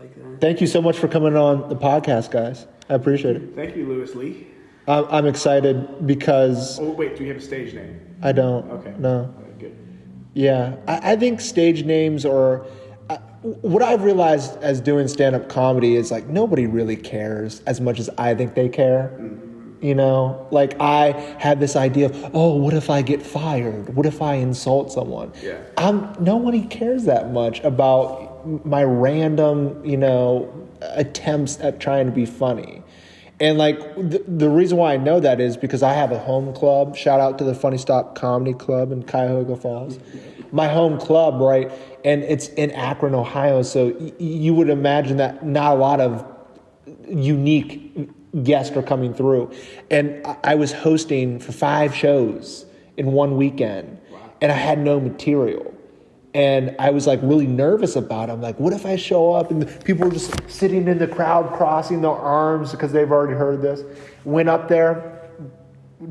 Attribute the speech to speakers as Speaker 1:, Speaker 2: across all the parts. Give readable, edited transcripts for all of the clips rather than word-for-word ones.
Speaker 1: like that.
Speaker 2: Thank you so much for coming on the podcast, guys. I appreciate it.
Speaker 3: Thank you, Lewis Lee.
Speaker 2: I'm excited because
Speaker 3: Oh, wait, do you have a stage name?
Speaker 2: I don't.
Speaker 3: Okay.
Speaker 2: No.
Speaker 3: All right, good.
Speaker 2: Yeah, I think stage names are. What I've realized as doing stand-up comedy is like nobody really cares as much as I think they care. You know, like I had this idea of, oh, what if I get fired? What if I insult someone?
Speaker 3: Yeah.
Speaker 2: Nobody cares that much about my random, attempts at trying to be funny. And like the reason why I know that is because I have a home club. Shout out to the Funny Stop Comedy Club in Cuyahoga Falls. My home club, right? And it's in Akron, Ohio. So you would imagine that not a lot of unique guests are coming through. And I was hosting for 5 shows in one weekend. Wow. And I had no material. And I was like really nervous about it. I'm like, what if I show up and people are just sitting in the crowd crossing their arms because they've already heard this. Went up there,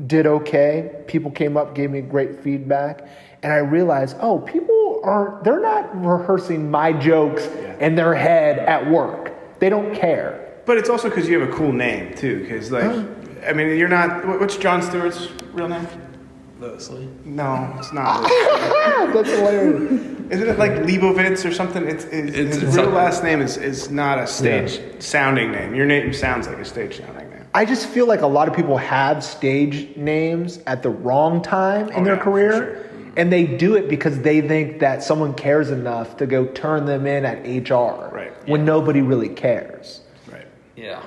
Speaker 2: did okay. People came up, gave me great feedback. And I realized, they're not rehearsing my jokes in their head at work. They don't care.
Speaker 3: But it's also because you have a cool name, too. Because, you're not... What's Jon Stewart's real name?
Speaker 1: Lewis Lee.
Speaker 3: No, it's not.
Speaker 2: That's hilarious.
Speaker 3: Isn't it like Leibovitz or something? His real last name is not a stage-sounding name. Your name sounds like a stage-sounding name.
Speaker 2: I just feel like a lot of people have stage names at the wrong time in their career.
Speaker 3: Sure.
Speaker 2: And they do it because they think that someone cares enough to go turn them in at HR.
Speaker 3: Right.
Speaker 2: When nobody really cares.
Speaker 3: Right.
Speaker 1: Yeah.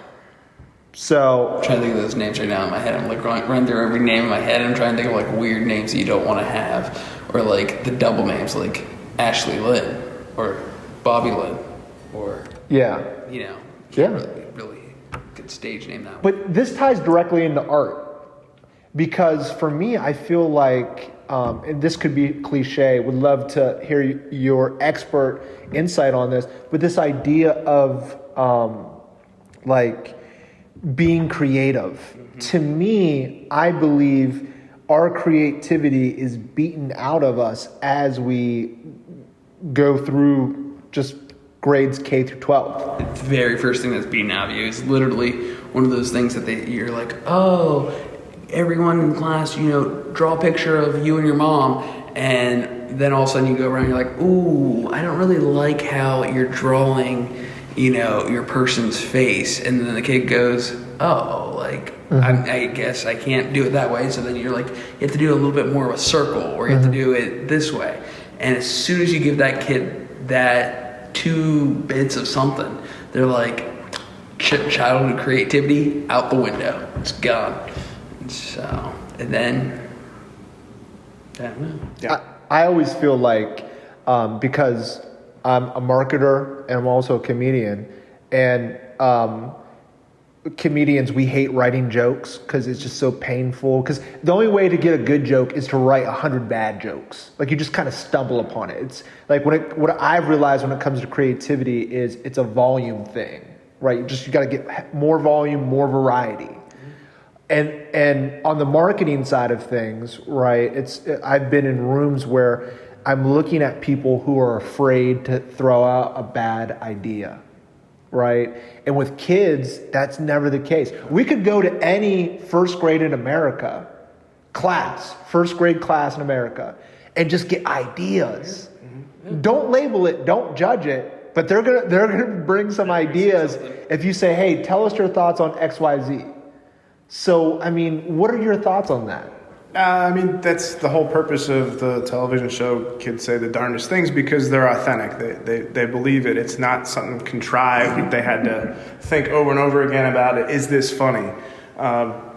Speaker 2: So
Speaker 1: I'm trying to think of those names right now in my head. I'm like running through every name in my head. I'm trying to think of like weird names that you don't want to have, or like the double names like Ashley Lynn or Bobby Lynn, or really good stage name that one.
Speaker 2: But this ties directly into art, because for me, I feel like, and this could be cliche. Would love to hear your expert insight on this. But this idea of being creative. Mm-hmm. To me, I believe our creativity is beaten out of us as we go through just grades K through 12.
Speaker 1: The very first thing that's beaten out of you is literally one of those things that you're like, oh, everyone in class, draw a picture of you and your mom. And then all of a sudden you go around, you're like, ooh, I don't really like how you're drawing your person's face. And then the kid goes, oh, I guess I can't do it that way. So then you're like, you have to do a little bit more of a circle, or you have to do it this way. And as soon as you give that kid that 2 bits of something, they're like, childhood creativity out the window. It's gone. And then, I don't know.
Speaker 2: Yeah. I always feel like, because I'm a marketer and I'm also a comedian, and comedians, we hate writing jokes because it's just so painful. Because the only way to get a good joke is to write 100 bad jokes. Like you just kind of stumble upon it. It's like what I've realized when it comes to creativity is it's a volume thing, right? You got to get more volume, more variety. And on the marketing side of things, right? I've been in rooms where I'm looking at people who are afraid to throw out a bad idea, right? And with kids, that's never the case. We could go to any first grade in America first grade class in America, and just get ideas. Mm-hmm. Don't label it, don't judge it, but they're gonna bring some ideas if you say, hey, tell us your thoughts on XYZ. So, what are your thoughts on that?
Speaker 3: That's the whole purpose of the television show Kids Say the Darndest Things, because they're authentic. They believe it. It's not something contrived. They had to think over and over again about it. Is this funny?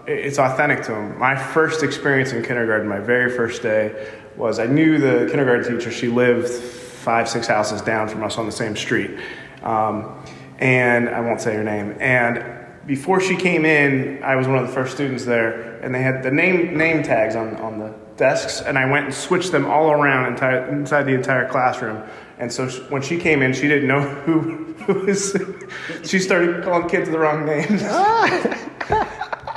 Speaker 3: It's authentic to them. My first experience in kindergarten, my very first day, was I knew the kindergarten teacher. She lived 5-6 houses down from us on the same street. And I won't say her name. And before she came in, I was one of the first students there, and they had the name tags on the desks, and I went and switched them all around inside the entire classroom. And so when she came in, she didn't know who was. She started calling kids the wrong names.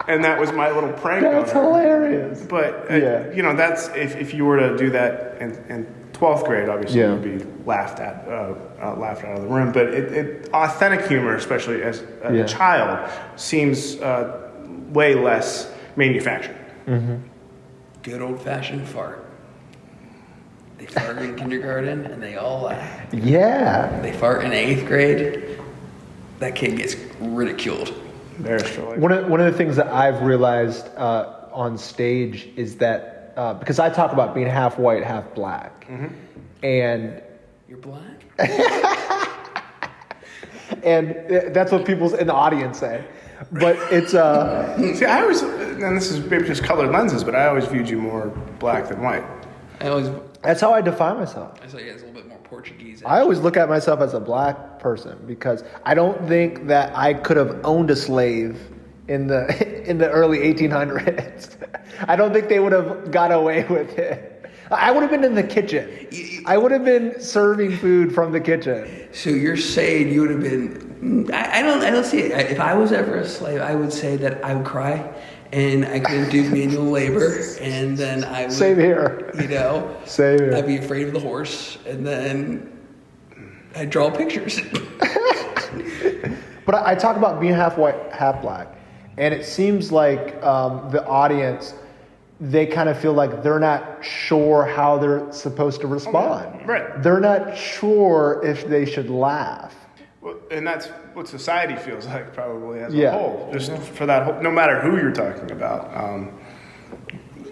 Speaker 3: And that was my little prank on her.
Speaker 2: That's hilarious.
Speaker 3: But, that's if you were to do that and 12th grade, obviously,
Speaker 2: Yeah.
Speaker 3: would be laughed out of the room. But authentic humor, especially as a child, seems way less manufactured.
Speaker 1: Good old-fashioned fart. They fart in kindergarten, and they all laugh.
Speaker 2: Yeah.
Speaker 1: They fart in 8th grade, that kid gets ridiculed.
Speaker 2: One of the things that I've realized on stage is that because I talk about being half white, half black, and
Speaker 1: You're black?
Speaker 2: and that's what people in the audience say. But it's
Speaker 3: See, I always, and this is maybe just colored lenses, but I always viewed you more black than white.
Speaker 2: that's how I define myself.
Speaker 1: I saw you guys a little bit more Portuguese.
Speaker 2: I always look at myself as a black person because I don't think that I could have owned a slave in the early 1800s. I don't think they would have got away with it. I would have been in the kitchen. I would have been serving food from the kitchen.
Speaker 1: So you're saying you would have been? I don't see it. If I was ever a slave, I would say that I would cry, and I couldn't do manual labor, and then I would.
Speaker 2: Same here.
Speaker 1: You know.
Speaker 2: Same here.
Speaker 1: I'd be afraid of the horse, and then I'd draw pictures.
Speaker 2: But I talk about being half white, half black, and it seems like the audience, they kind of feel like they're not sure how they're supposed to respond.
Speaker 3: Right.
Speaker 2: They're not sure if they should laugh.
Speaker 3: Well, and that's what society feels like probably as a
Speaker 2: Yeah.
Speaker 3: whole. Just for that whole, no matter who you're talking about.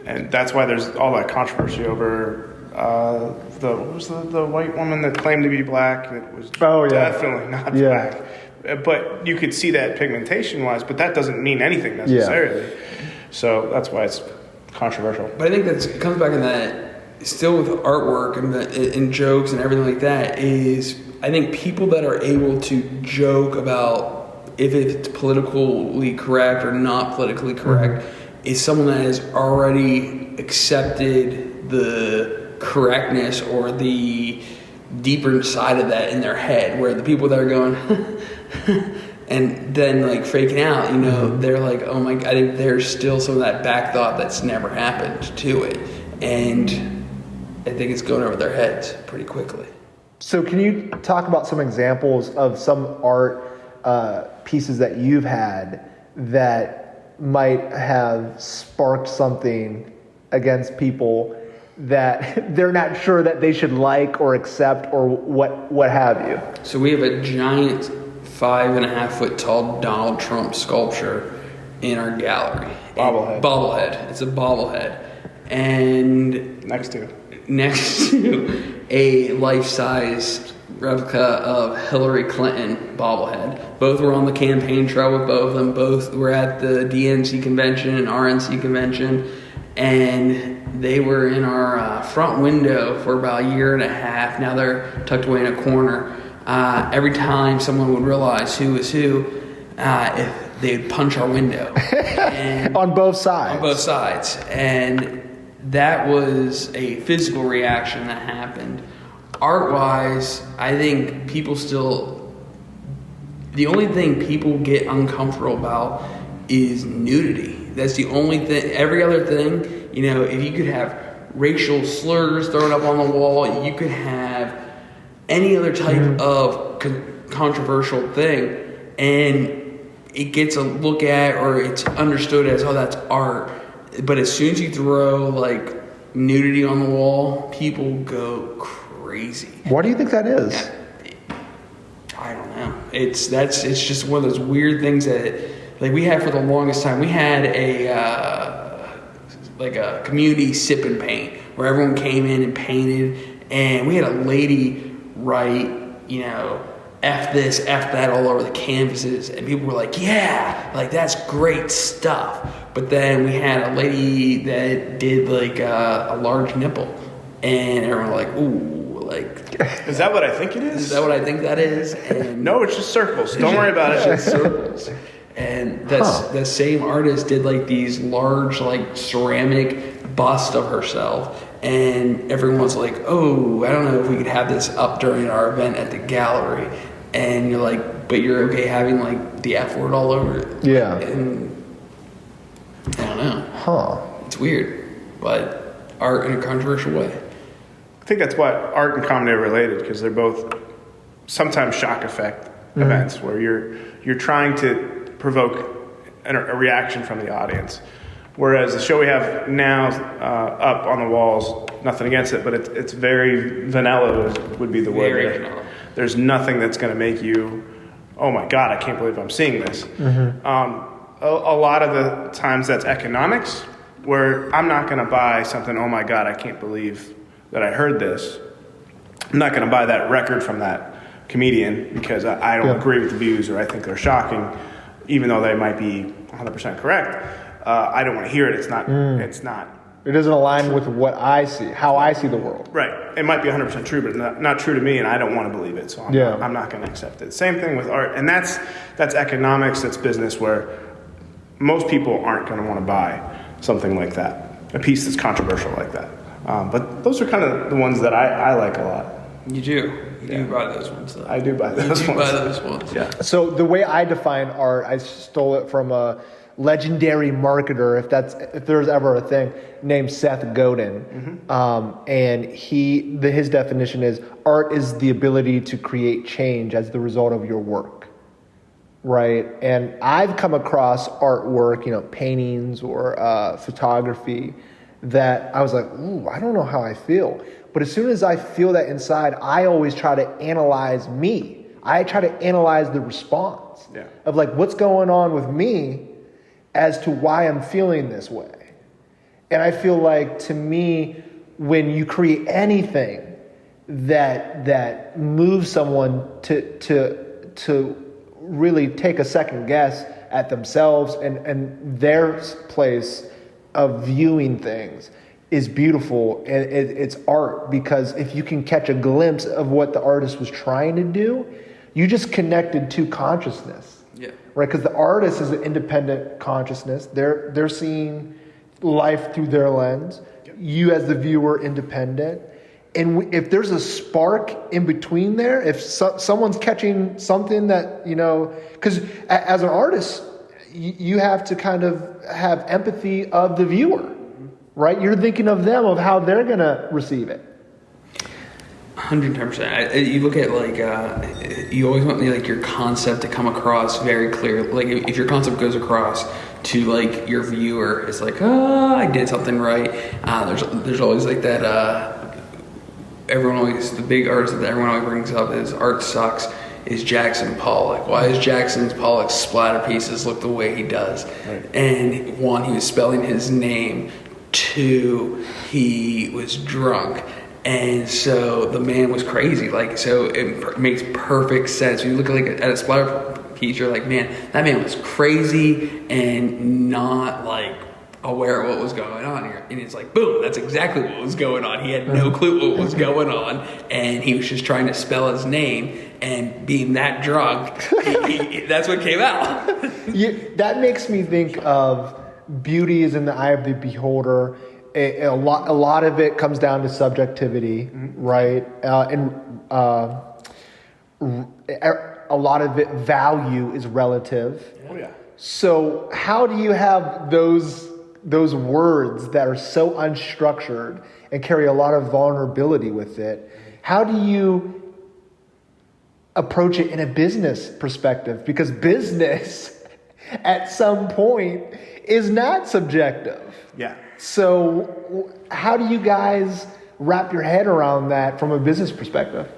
Speaker 3: And that's why there's all that controversy over what was the white woman that claimed to be black? It was definitely not black. But you could see that pigmentation wise, but that doesn't mean anything necessarily. So that's why it's controversial.
Speaker 1: But I think it comes back in that still with artwork and jokes and everything like that is I think people that are able to joke about if it's politically correct or not politically correct is someone that has already accepted the correctness or the deeper side of that in their head, where the people that are going and then like freaking out, you know, they're like, oh my, I think there's still some of that back thought that's never happened to it, and I think it's going over their heads pretty quickly.
Speaker 2: So can you talk about some examples of some art pieces that you've had that might have sparked something against people that they're not sure that they should like or accept or what have you?
Speaker 1: So we have a giant 5.5 foot tall Donald Trump sculpture in our gallery. Bobblehead. It's a bobblehead. And
Speaker 3: Next to
Speaker 1: a life-size replica of Hillary Clinton bobblehead. Both were on the campaign trail with both of them. Both were at the DNC convention and RNC convention. And they were in our front window for about a year and a half. Now they're tucked away in a corner. Every time someone would realize who was who, if they'd punch our window. And
Speaker 2: on both sides.
Speaker 1: On both sides. And that was a physical reaction that happened. Art-wise, I think people still... The only thing people get uncomfortable about is nudity. That's the only thing. Every other thing, you know, if you could have racial slurs thrown up on the wall, you could have any other type of controversial thing, and it gets a look at or it's understood as, oh, that's art. But as soon as you throw like nudity on the wall, people go crazy.
Speaker 2: Why do you think that is?
Speaker 1: I don't know. It's just one of those weird things that like we had for the longest time. We had a community sip and paint where everyone came in and painted, and we had a lady write, you know, F this, F that all over the canvases, and people were like, yeah, like that's great stuff. But then we had a lady that did like a large nipple, and everyone was like, ooh, like,
Speaker 3: is that what I think it is?
Speaker 1: Is that what I think that is? And
Speaker 3: no, it's just circles. Don't worry about it.
Speaker 1: It's just circles. And the same artist did like these large like ceramic bust of herself, and everyone's like, oh, I don't know if we could have this up during our event at the gallery. And you're like, but you're okay having like the F word all over it.
Speaker 2: Yeah.
Speaker 1: And I don't know.
Speaker 2: Huh.
Speaker 1: It's weird, but art in a controversial way.
Speaker 3: I think that's why art and comedy are related, because they're both sometimes shock effect events where you're trying to provoke a reaction from the audience. Whereas the show we have now up on the walls, nothing against it, but it's very vanilla would be the word.
Speaker 1: Very vanilla.
Speaker 3: There's nothing that's going to make you, oh my God, I can't believe I'm seeing this. A lot of the times that's economics, where I'm not going to buy something, oh my God, I can't believe that I heard this. I'm not going to buy that record from that comedian because I don't agree with the views or I think they're shocking, even though they might be 100% correct. I don't want to hear it. It's not.
Speaker 2: It doesn't align with what I see, how I see the world.
Speaker 3: Right. It might be 100% true, but not true to me, and I don't want to believe it, so I'm not going to accept it. Same thing with art, and that's economics, that's business, where most people aren't going to want to buy something like that, a piece that's controversial like that. But those are kind of the ones that I like a lot.
Speaker 1: You do. You do buy those ones, though.
Speaker 3: I do buy those ones.
Speaker 1: You do buy those ones.
Speaker 3: Yeah.
Speaker 2: So the way I define art, I stole it from a legendary marketer, if there's ever a thing, named Seth Godin. And his definition is art is the ability to create change as the result of your work. Right? And I've come across artwork, paintings or photography that I was like, ooh, I don't know how I feel. But as soon as I feel that inside, I always try to analyze me. I try to analyze the response of like, what's going on with me as to why I'm feeling this way. And I feel like, to me, when you create anything that moves someone to really take a second guess at themselves and their place of viewing things, is beautiful, and it's art, because if you can catch a glimpse of what the artist was trying to do, you just connected to consciousness.
Speaker 1: Yeah.
Speaker 2: Right, because the artist is an independent consciousness. They're seeing life through their lens. Yep. You as the viewer, independent. And if there's a spark in between there, if someone's catching something that, because as an artist, you have to kind of have empathy of the viewer, right? You're thinking of them, of how they're going to receive it.
Speaker 1: 110%. You look at you always want your concept to come across very clear. Like if your concept goes across to your viewer, it's like, I did something right. There's always that. The big artist that everyone always brings up is art sucks. Is Jackson Pollock? Why does Jackson Pollock's splatter pieces look the way he does? Right. And one, he was spelling his name. Two, he was drunk. And so the man was crazy. So it makes perfect sense. When you look at a splatter piece, you're like, man, that man was crazy and not aware of what was going on here. And it's like, boom, that's exactly what was going on. He had no clue what was going on. And he was just trying to spell his name. And being that drunk, that's what came out.
Speaker 2: That makes me think of beauty is in the eye of the beholder. A lot of it comes down to subjectivity, right? And a lot of it, value is relative.
Speaker 3: Oh yeah. So
Speaker 2: how do you have those words that are so unstructured and carry a lot of vulnerability with it? How do you approach it in a business perspective? Because business at some point is not subjective.
Speaker 3: Yeah.
Speaker 2: So how do you guys wrap your head around that from a business perspective?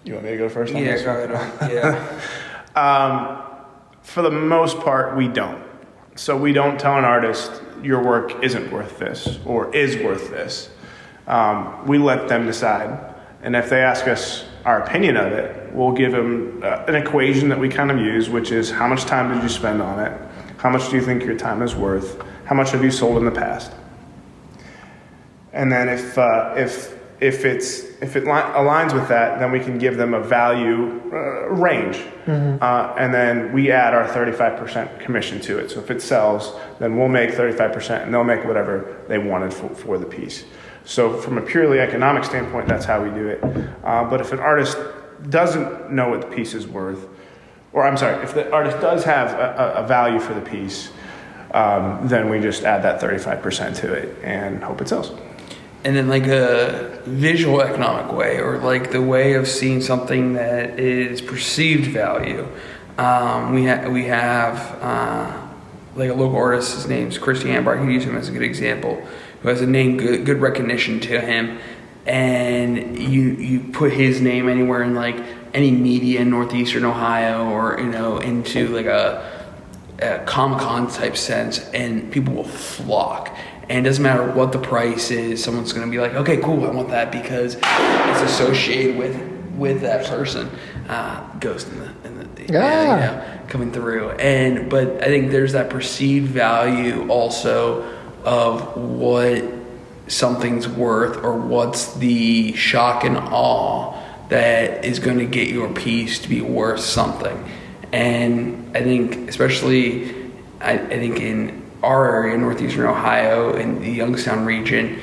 Speaker 3: You want me to go first?
Speaker 1: Yeah, go ahead. Yeah.
Speaker 3: For the most part, we don't. So we don't tell an artist, your work isn't worth this or is worth this. We let them decide. And if they ask us our opinion of it, we'll give them an equation that we kind of use, which is how much time did you spend on it? How much do you think your time is worth? How much have you sold in the past? And then if it aligns with that, then we can give them a value range. And then we add our 35% commission to it. So if it sells, then we'll make 35% and they'll make whatever they wanted for the piece. So from a purely economic standpoint, that's how we do it. But if an artist doesn't know what the piece is worth, if the artist does have a value for the piece, then we just add that 35% to it and hope it sells.
Speaker 1: then like a visual economic way, or like the way of seeing something that is perceived value. We have like a local artist, his name's Christy Ambar, I can use him as a good example, who has a name, good recognition to him, and you put his name anywhere in like any media in Northeastern Ohio, or into like a Comic-Con type sense, and people will flock. And it doesn't matter what the price is, someone's going to be like, okay, cool, I want that because it's associated with that person. Ghost coming through. But I think there's that perceived value also of what something's worth, or what's the shock and awe that is going to get your piece to be worth something. And I think especially, I think in our area, Northeastern Ohio, in the Youngstown region,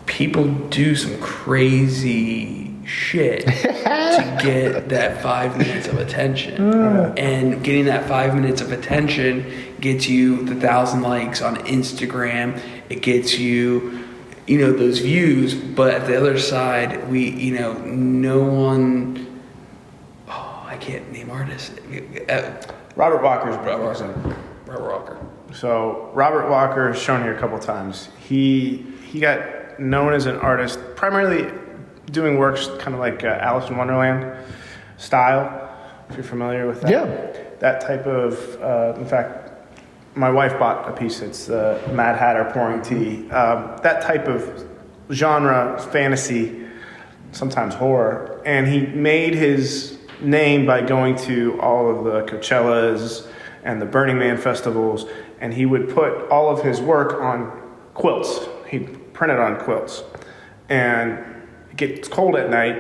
Speaker 1: people do some crazy shit to get that 5 minutes of attention. And getting that 5 minutes of attention gets you the 1,000 likes on Instagram. It gets you, those views. But at the other side, no one. I can't name artists.
Speaker 3: Robert Walker's
Speaker 1: Robert Walker.
Speaker 3: So Robert Walker is shown here a couple times. He got known as an artist primarily doing works kind of like Alice in Wonderland style, if you're familiar with that.
Speaker 2: Yeah.
Speaker 3: That type of, in fact, my wife bought a piece. It's the Mad Hatter pouring tea. That type of genre, fantasy, sometimes horror. And he made his name by going to all of the Coachellas and the Burning Man festivals, and he would put all of his work on quilts. He'd print it on quilts. And it gets cold at night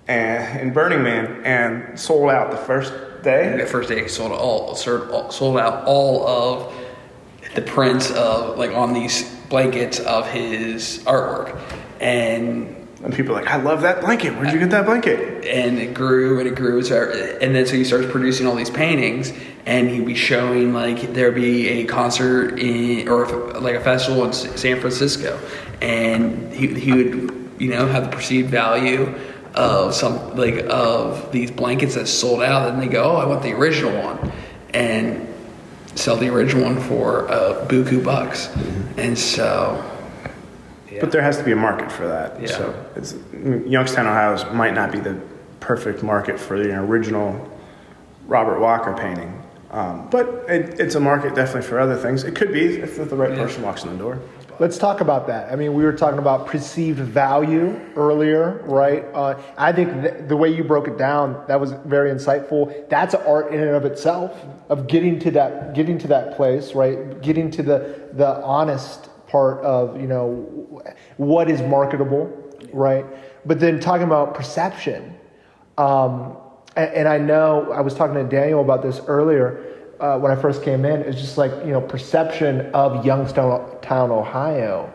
Speaker 3: in Burning Man, and sold out the first day.
Speaker 1: The first day, sold out all of the prints of, like, on these blankets of his artwork. And
Speaker 3: people are like, I love that blanket. Where'd you get that blanket? And
Speaker 1: it grew and it grew. And then so he starts producing all these paintings, and he'd be showing, like, there'd be a concert or like a festival in San Francisco. And he would, have the perceived value of of these blankets that sold out. And they go, oh, I want the original one. And sell the original one for buku bucks. And so... Yeah.
Speaker 3: But there has to be a market for that.
Speaker 1: Yeah.
Speaker 3: So Youngstown, Ohio might not be the perfect market for the original Robert Walker painting. But it's a market definitely for other things. It could be if the right person walks in the door.
Speaker 2: Let's talk about that. I mean, we were talking about perceived value earlier, right? I think the way you broke it down, that was very insightful. That's art in and of itself, of getting to that place, right? Getting to the honest part of, what is marketable, right? But then talking about perception. And I know I was talking to Daniel about this earlier when I first came in. It's just like, perception of Youngstown, Ohio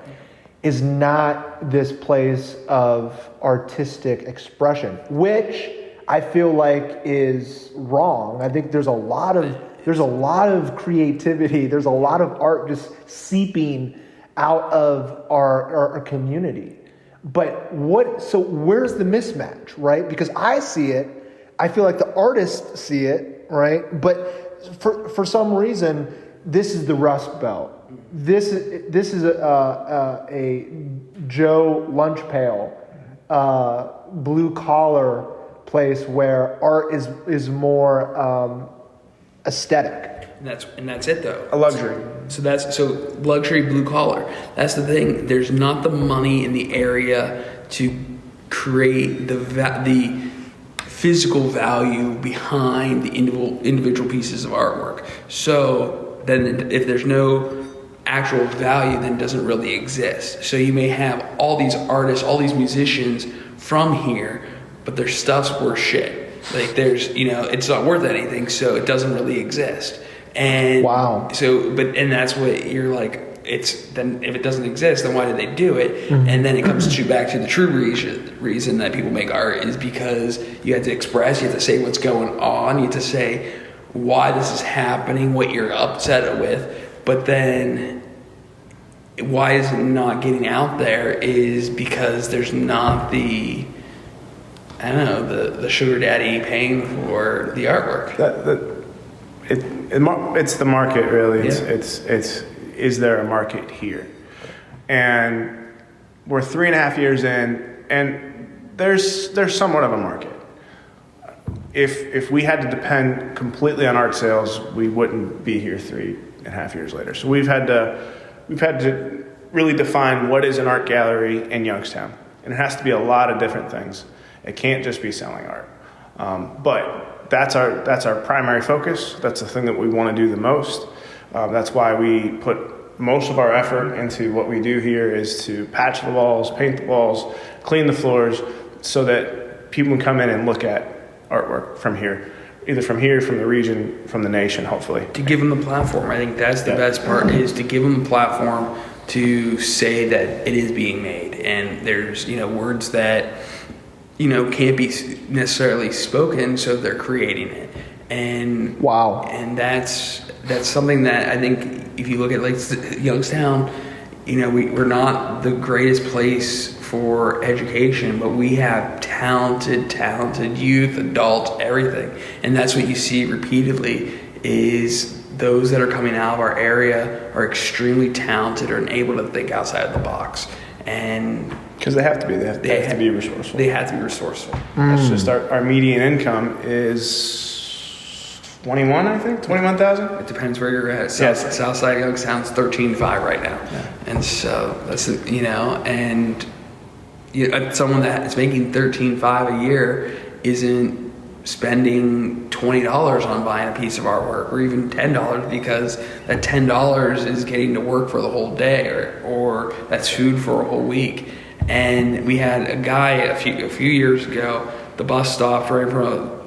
Speaker 2: is not this place of artistic expression, which I feel like is wrong. I think there's a lot of creativity. There's a lot of art just seeping out of our community. But so where's the mismatch, right? Because I see it, I feel like the artists see it, right? But for some reason, this is the Rust Belt. This is a Joe lunch pail, blue collar place where art is more aesthetic.
Speaker 1: And that's it, though.
Speaker 3: A luxury.
Speaker 1: So luxury, blue collar. That's the thing. There's not the money in the area to create the physical value behind the individual pieces of artwork. So then, if there's no actual value, then it doesn't really exist. So you may have all these artists, all these musicians from here, but their stuff's worth shit. Like it's not worth anything, so it doesn't really exist. And
Speaker 2: wow.
Speaker 1: And that's what you're like. Then if it doesn't exist, then why did they do it? Mm-hmm. And then it comes back to the true reason that people make art is because you have to express, you have to say what's going on, you have to say why this is happening, what you're upset with. But then why is it not getting out there is because there's not the sugar daddy paying for the artwork.
Speaker 3: It's the market, really.
Speaker 1: Yeah.
Speaker 3: It's is there a market here? And we're 3.5 years in, and there's somewhat of a market. If we had to depend completely on art sales, we wouldn't be here 3.5 years later. So we've had to really define what is an art gallery in Youngstown, and it has to be a lot of different things. It can't just be selling art, but that's our primary focus. That's the thing that we want to do the most. That's why we put most of our effort into what we do here is to patch the walls, paint the walls, clean the floors, so that people can come in and look at artwork from here, either from here, from the region, from the nation, hopefully.
Speaker 1: To give them the platform. I think that's the best part, is to give them the platform to say that it is being made. And there's, words that, can't be necessarily spoken, so they're creating it. And
Speaker 2: wow.
Speaker 1: And that's something that I think if you look at like Youngstown, we're not the greatest place for education, but we have talented youth, adults, everything. And that's what you see repeatedly is those that are coming out of our area are extremely talented and able to think outside of the box. And
Speaker 3: because they have to be. They have to be resourceful.
Speaker 1: They have to be resourceful.
Speaker 3: That's just our median income is 21, I think, 21,000.
Speaker 1: It depends where you're at. South side of Youngstown's 13.5 right now, and so that's and someone that is making 13.5 a year isn't spending $20 on buying a piece of artwork, or even $10, because that $10 is getting to work for the whole day, or that's food for a whole week. And we had a guy a few years ago. The bus stopped right in front of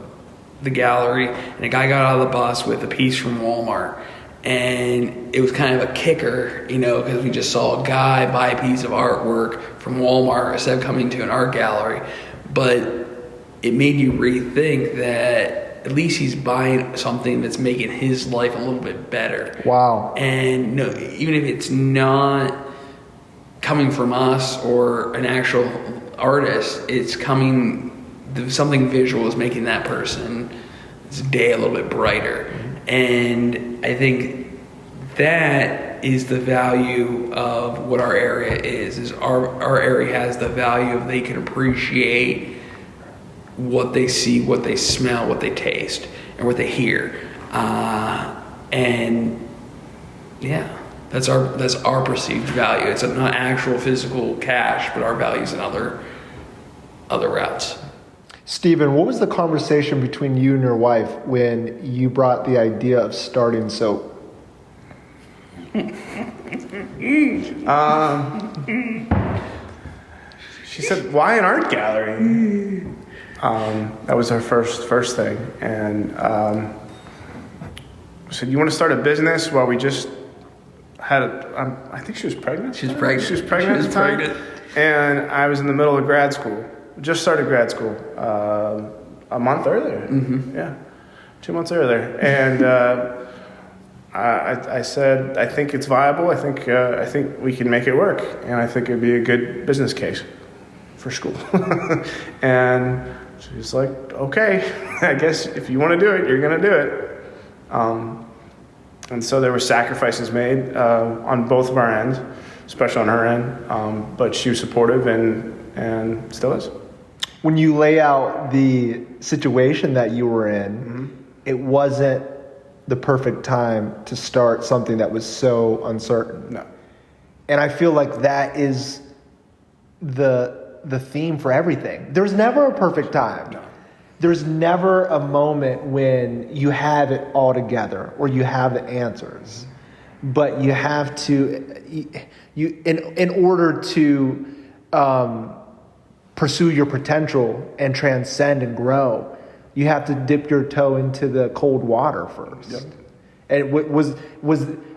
Speaker 1: the gallery, and a guy got out of the bus with a piece from Walmart. And it was kind of a kicker, because we just saw a guy buy a piece of artwork from Walmart instead of coming to an art gallery. But it made you rethink that at least he's buying something that's making his life a little bit better.
Speaker 2: Wow.
Speaker 1: And even if it's not coming from us or an actual artist, it's something visual is making that person's day a little bit brighter. And I think that is the value of what our area is our area has the value of they can appreciate what they see, what they smell, what they taste, and what they hear. And yeah, that's our perceived value. It's not actual physical cash, but our values in other routes.
Speaker 2: Stephen, what was the conversation between you and your wife when you brought the idea of starting soap?
Speaker 3: She said, "Why an art gallery?" That was her first thing, and I said, "You want to start a business?" Well, we just had I think she was pregnant.
Speaker 1: She was pregnant.
Speaker 3: She was pregnant at the time, and I was in the middle of grad school. Just started grad school a month earlier. Mm-hmm. Yeah, 2 months earlier, and I said, "I think it's viable. I think we can make it work, and I think it'd be a good business case for school." And she's like, "Okay, I guess if you want to do it, you're going to do it." And so there were sacrifices made on both of our ends, especially on her end, but she was supportive and still is.
Speaker 2: When you lay out the situation that you were in, mm-hmm. It wasn't the perfect time to start something that was so uncertain.
Speaker 3: No.
Speaker 2: And I feel like that is the theme for everything. There's never a perfect time.
Speaker 3: No.
Speaker 2: There's never a moment when you have it all together or you have the answers. But you have to, in order to pursue your potential and transcend and grow, you have to dip your toe into the cold water first. Yep. And was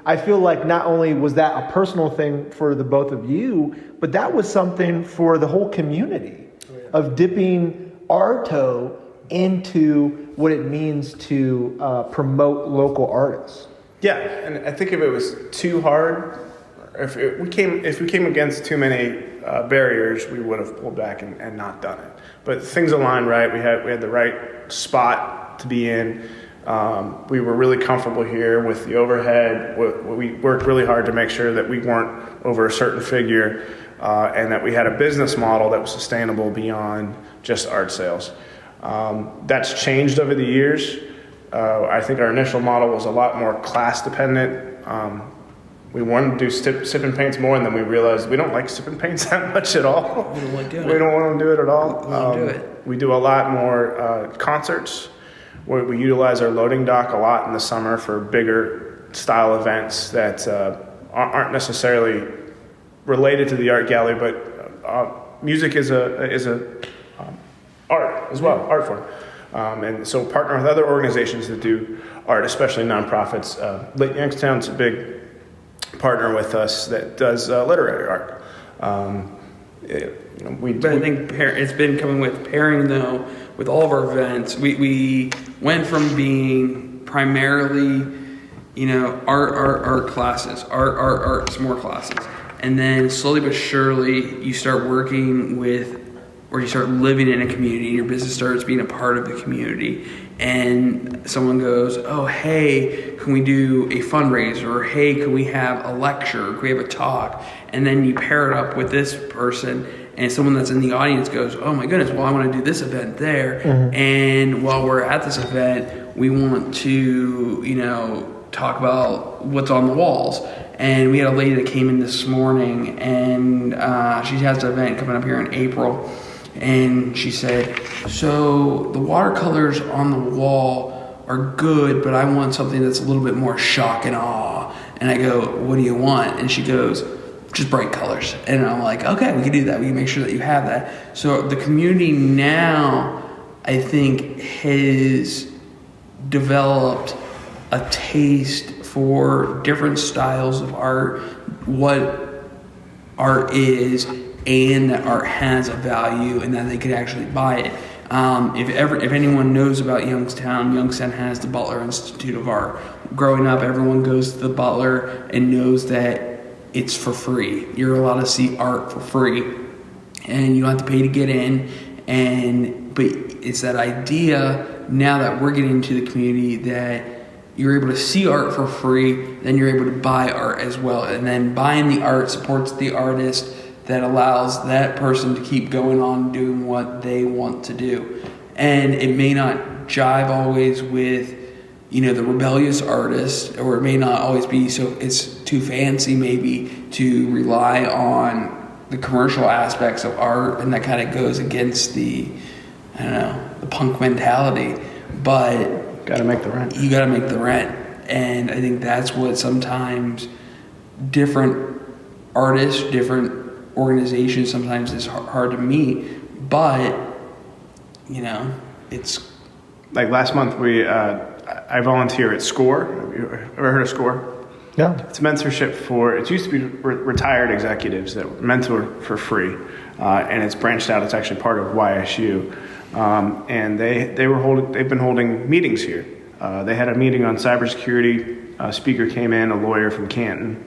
Speaker 2: I feel like not only was that a personal thing for the both of you, but that was something for the whole community of dipping our toe into what it means to promote local artists.
Speaker 3: Yeah, and I think if it was too hard, if we came against too many barriers, we would have pulled back and not done it. But things aligned right. We had the right spot to be in. We were really comfortable here with the overhead. We worked really hard to make sure that we weren't over a certain figure, and that we had a business model that was sustainable beyond just art sales. That's changed over the years. I think our initial model was a lot more class dependent. We wanted to do sip and paints more, and then we realized we don't like sip and paints that much at all.
Speaker 1: We don't like doing it.
Speaker 3: We don't want to do it at all.
Speaker 1: We don't do it.
Speaker 3: We do a lot more concerts. We utilize our loading dock a lot in the summer for bigger style events that aren't necessarily related to the art gallery, but music is a art as well, art form. And so partner with other organizations that do art, especially nonprofits. Lit Youngstown's a big partner with us that does literary art.
Speaker 1: But I think it's been coming with pairing, though, with all of our events. We went from being primarily, art classes, art, some more classes. And then slowly but surely, you start working with, or you start living in a community, and your business starts being a part of the community. And someone goes, oh, hey, can we do a fundraiser? Or hey, can we have a lecture? Can we have a talk? And then you pair it up with this person, and someone that's in the audience goes, oh my goodness, well, I want to do this event there. Mm-hmm. And while we're at this event, we want to, talk about what's on the walls. And we had a lady that came in this morning, and she has an event coming up here in April. And she said, so the watercolors on the wall are good, but I want something that's a little bit more shock and awe. And I go, what do you want? And she goes, just bright colors. And I'm like, okay, we can do that. We can make sure that you have that. So the community now, I think, has developed a taste for different styles of art, what art is, and that art has a value, and that they could actually buy it. If anyone knows about Youngstown has the Butler Institute of Art. Growing up, everyone goes to the Butler and knows that it's for free. You're allowed to see art for free, and you don't have to pay to get in. But it's that idea now that we're getting into the community that you're able to see art for free, then you're able to buy art as well. And then buying the art supports the artist, that allows that person to keep going on doing what they want to do. And it may not jive always with, the rebellious artist, or it may not always be so it's too fancy maybe to rely on the commercial aspects of art, and that kind of goes against the punk mentality. But
Speaker 3: gotta make the rent.
Speaker 1: You gotta make the rent. And I think that's what sometimes different artists, different organizations, sometimes it's hard to meet. But, it's...
Speaker 3: Like last month, I volunteer at SCORE. Have you ever heard of SCORE?
Speaker 2: Yeah.
Speaker 3: It's a mentorship it used to be retired executives that mentor for free. And it's branched out. It's actually part of YSU. And they've been holding meetings here. They had a meeting on cybersecurity. A speaker came in, a lawyer from Canton.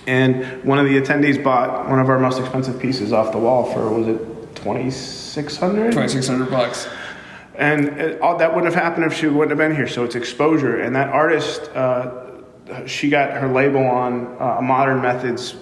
Speaker 3: And one of the attendees bought one of our most expensive pieces off the wall for, was it $2,600?
Speaker 1: $2,600.
Speaker 3: And all that wouldn't have happened if she wouldn't have been here. So it's exposure. And that artist, she got her label on a Modern Methods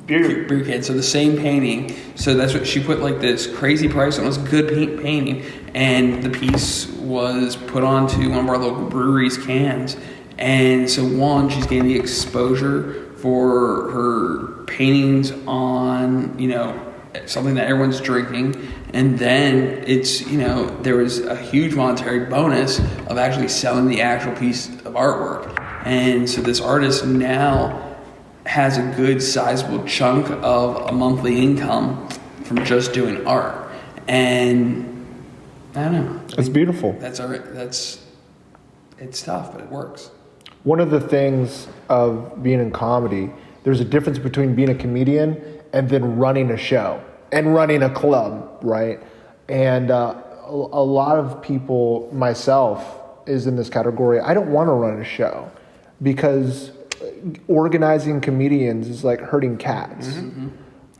Speaker 3: beer
Speaker 1: can. So the same painting. So that's what she put, like this crazy price on. It was a good painting, and the piece was put onto one of our local breweries' cans. And so she's getting the exposure for her paintings on something that everyone's drinking, and then it's there was a huge monetary bonus of actually selling the actual piece of artwork. And so this artist now has a good sizable chunk of a monthly income from just doing art. And I don't know.
Speaker 2: It's beautiful.
Speaker 1: It's tough, but it works.
Speaker 2: One of the things of being in comedy, there's a difference between being a comedian and then running a show and running a club, right? And a lot of people, myself, is in this category. I don't want to run a show because organizing comedians is like herding cats.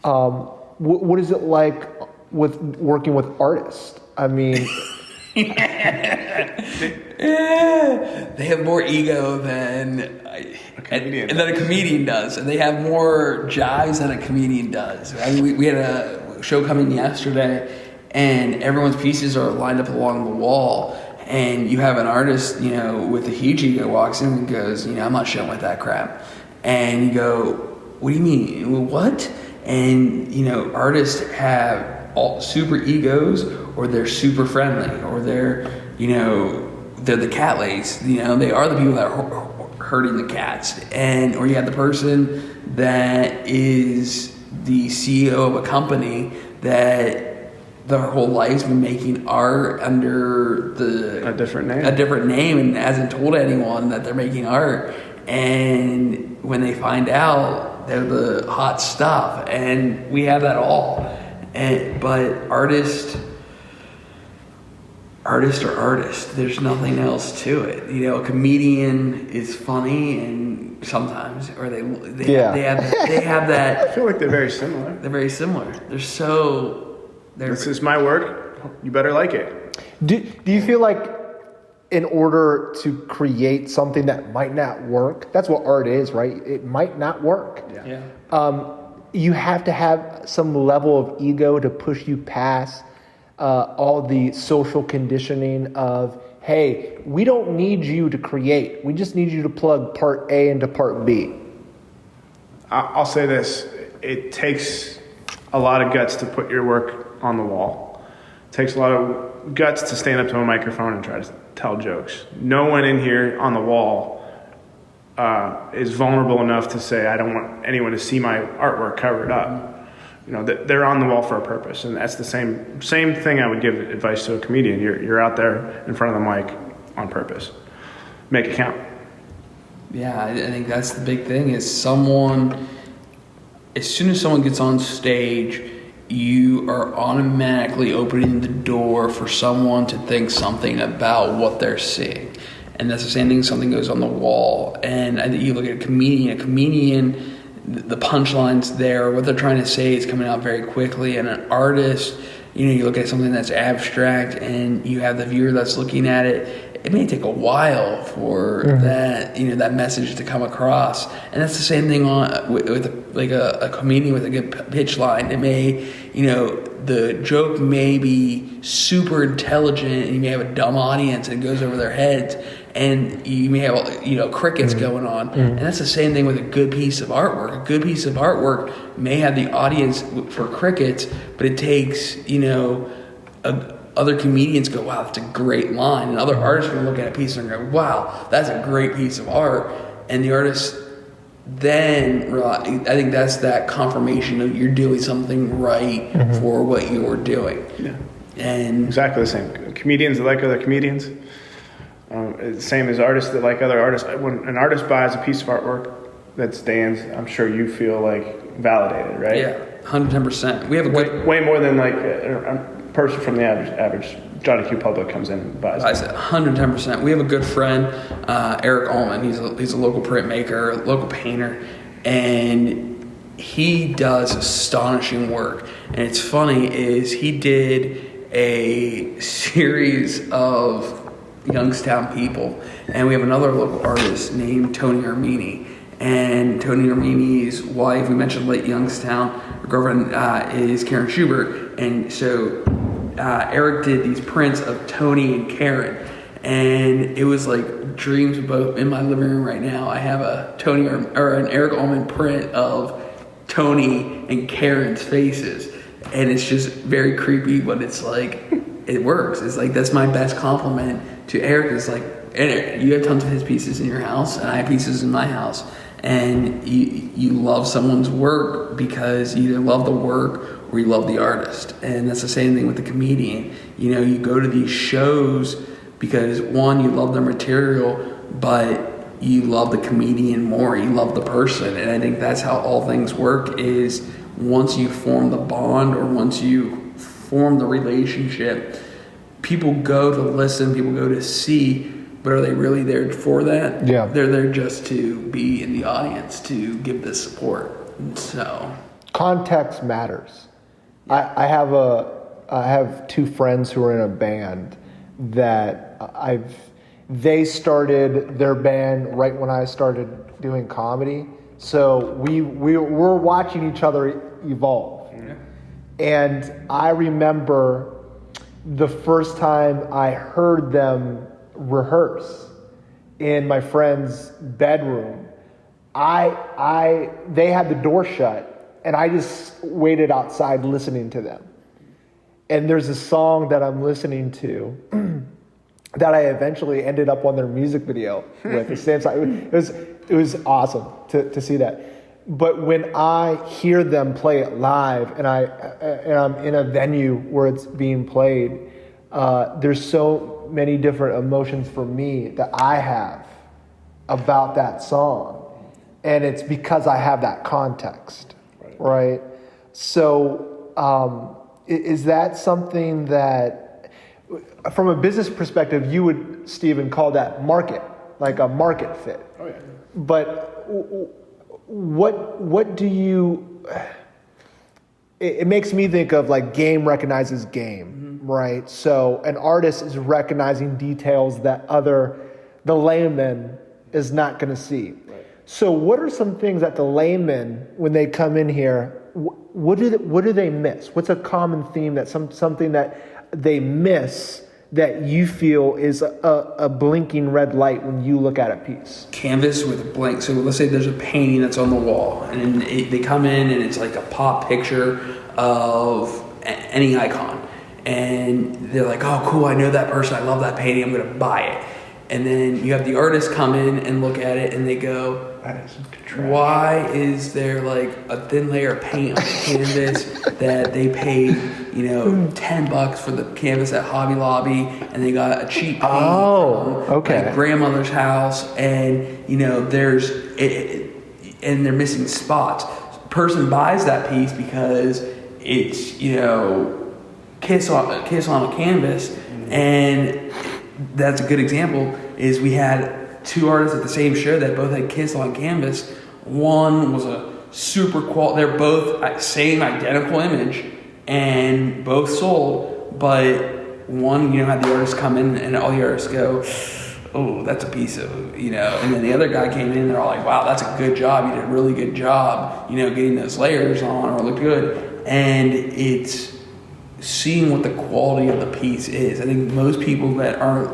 Speaker 2: What is it like with working with artists? I mean,
Speaker 1: They have more ego than a comedian does, and they have more jives than a comedian does. I mean, we had a show coming yesterday, and everyone's pieces are lined up along the wall, and you have an artist, with a huge ego walks in and goes, I'm not showing with that crap, and you go, what do you mean? What? And artists have all super egos, or they're super friendly, or they're the cat ladies. They are the people that are herding the cats, or you have the person that is the CEO of a company that their whole life's been making art under
Speaker 3: a different
Speaker 1: name, and hasn't told anyone that they're making art. And when they find out, they're the hot stuff, and we have that all. But artists are artists. There's nothing else to it. A comedian is funny, and sometimes, or they have that.
Speaker 3: I feel like they're very similar.
Speaker 1: They're very similar. This
Speaker 3: is my work. You better like it.
Speaker 2: Do you feel like in order to create something that might not work, that's what art is, right? It might not work.
Speaker 1: Yeah.
Speaker 2: You have to have some level of ego to push you past all the social conditioning of, hey, we don't need you to create. We just need you to plug part A into part B.
Speaker 3: I'll say this. It takes a lot of guts to put your work on the wall. It takes a lot of guts to stand up to a microphone and try to tell jokes. No one in here on the wall is vulnerable enough to say, I don't want anyone to see my artwork covered up. They're on the wall for a purpose, and that's the same thing I would give advice to a comedian. You're out there in front of the mic on purpose. Make it count.
Speaker 1: Yeah, I think that's the big thing. Is as soon as someone gets on stage, you are automatically opening the door for someone to think something about what they're seeing. And that's the same thing, something goes on the wall. And I think you look at a comedian, the punchline's there, what they're trying to say is coming out very quickly. And an artist, you look at something that's abstract and you have the viewer that's looking at it, it may take a while for that message to come across. And that's the same thing with a comedian with a good pitch line. It may, the joke may be super intelligent, and you may have a dumb audience and it goes over their heads, and you may have crickets going on. And that's the same thing with a good piece of artwork. A good piece of artwork may have the audience for crickets, but it takes other comedians go, wow, that's a great line, and other artists will look at a piece and go, wow, that's a great piece of art. And the artist then realize, I think that's that confirmation of you're doing something right for what you're doing.
Speaker 3: Yeah.
Speaker 1: And
Speaker 3: exactly the same. Comedians that like other comedians, same as artists that like other artists. When an artist buys a piece of artwork that stands, I'm sure you feel like validated, right?
Speaker 1: Yeah, 110%. We have a good
Speaker 3: way more than like a person from the average Johnny Q public comes in and buys it.
Speaker 1: 110%. We have a good friend, Eric Ullman. He's a local printmaker, local painter, and he does astonishing work. And it's funny is he did a series of Youngstown people, and we have another local artist named Tony Armini. And Tony Armini's wife, we mentioned Late Youngstown, her girlfriend is Karen Schubert, and so Eric did these prints of Tony and Karen, and it was like dreams of both. In my living room right now, I have a an Eric Ullman print of Tony and Karen's faces, and it's just very creepy, but it's like it works. It's like that's my best compliment to Eric. Is like, and you have tons of his pieces in your house, and I have pieces in my house. And you love someone's work because you either love the work or you love the artist. And that's the same thing with the comedian. You go to these shows because, one, you love their material, but you love the comedian more. You love the person. And I think that's how all things work is once you form the bond or once you form the relationship, people go to listen, people go to see But are they really there for that?
Speaker 2: Yeah.
Speaker 1: They're there just to be in the audience, to give this support. And so
Speaker 2: context matters. I have two friends who are in a band that they started their band right when I started doing comedy. So we're watching each other evolve. Yeah. And I remember the first time I heard them rehearse in my friend's bedroom. They had the door shut, and I just waited outside listening to them. And there's a song that I'm listening to that I eventually ended up on their music video with. The same song. It was awesome to see that. But when I hear them play it live, and I'm in a venue where it's being played, there's so many different emotions for me that I have about that song, and it's because I have that context, right? So, is that something that, from a business perspective, you would, Stephen, call that market, like a market fit?
Speaker 3: Oh yeah.
Speaker 2: But what do you? It makes me think of like game recognizes game, right? So an artist is recognizing details that the layman is not going to see. Right. So what are some things that the layman, when they come in here, what do they miss? What's a common theme that something that they miss that you feel is a blinking red light when you look at a piece?
Speaker 1: Canvas with a blank. So let's say there's a painting that's on the wall, and they come in and it's like a pop picture of any icon. And they're like, oh, cool, I know that person. I love that painting. I'm going to buy it. And then you have the artist come in and look at it, and they go, why is there like a thin layer of paint on the canvas that they paid, $10 for the canvas at Hobby Lobby, and they got a cheap paint from like grandmother's house, and there's it, and they're missing spots. Person buys that piece because it's kiss on a canvas, and that's a good example. Is we had two artists at the same show that both had Kiss on canvas. One was a super quality. They're both same identical image, and both sold. But one, had the artist come in, and all the artists go, "Oh, that's a piece of," And then the other guy came in, and they're all like, "Wow, that's a good job. You did a really good job, getting those layers on, or it looked good." And it's seeing what the quality of the piece is. I think most people that aren't,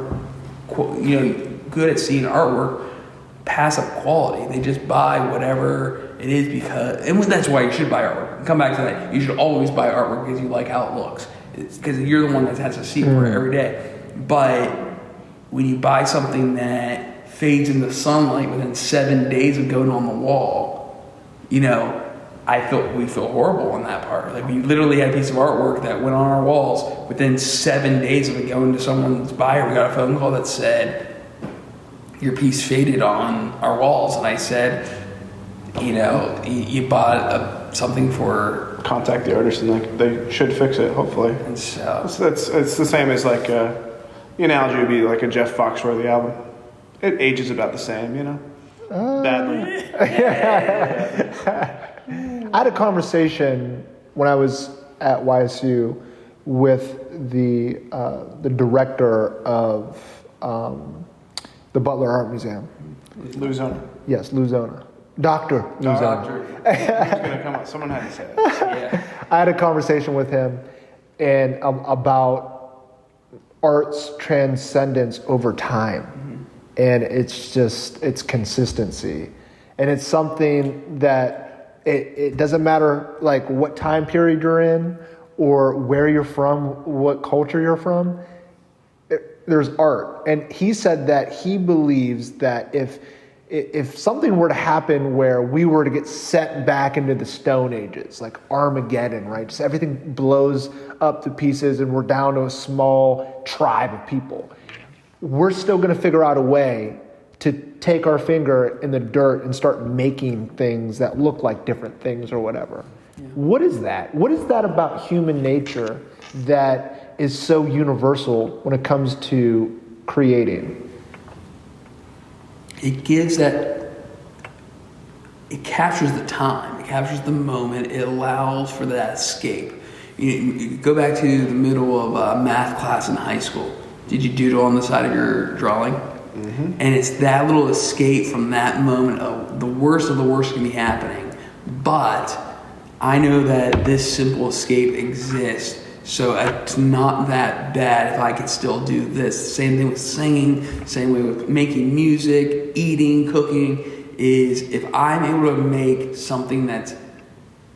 Speaker 1: good at seeing artwork pass up quality. They just buy whatever it is and that's why you should buy artwork. Come back to that. You should always buy artwork because you like how it looks. It's because you're the one that has to see for it every day. But when you buy something that fades in the sunlight within 7 days of going on the wall, we feel horrible on that part. Like, we literally had a piece of artwork that went on our walls. Within 7 days of it going to someone's buyer, we got a phone call that said, your piece faded on our walls. And I said, you bought something for...
Speaker 3: Contact the artist, and they should fix it, hopefully.
Speaker 1: And so...
Speaker 3: It's the same as the analogy would be like a Jeff Foxworthy album. It ages about the same, Badly.
Speaker 2: I had a conversation when I was at YSU with the director of the Butler Art Museum.
Speaker 3: Lou Zona.
Speaker 2: Yes, Lou Zona. Dr. Lou Zona.
Speaker 3: Who's going to come on? Someone had to say it.
Speaker 1: Yeah.
Speaker 2: I had a conversation with him and about art's transcendence over time. Mm-hmm. And it's consistency. And it's something that it doesn't matter like what time period you're in or where you're from, what culture you're from. There's art. And he said that he believes that if something were to happen where we were to get sent back into the Stone Ages, like Armageddon, right? Just everything blows up to pieces and we're down to a small tribe of people. We're still going to figure out a way to take our finger in the dirt and start making things that look like different things or whatever. Yeah. What is that? What is that about human nature that is so universal when it comes to creating?
Speaker 1: it gives that, it captures the time, it captures the moment, it allows for that escape. You go back to the middle of a math class in high school. Did you doodle on the side of your drawing? Mm-hmm. And it's that little escape from that moment of the worst can be happening. But I know that this simple escape exists, so it's not that bad if I could still do this. Same thing with singing, same way with making music, eating, cooking, is if I'm able to make something that's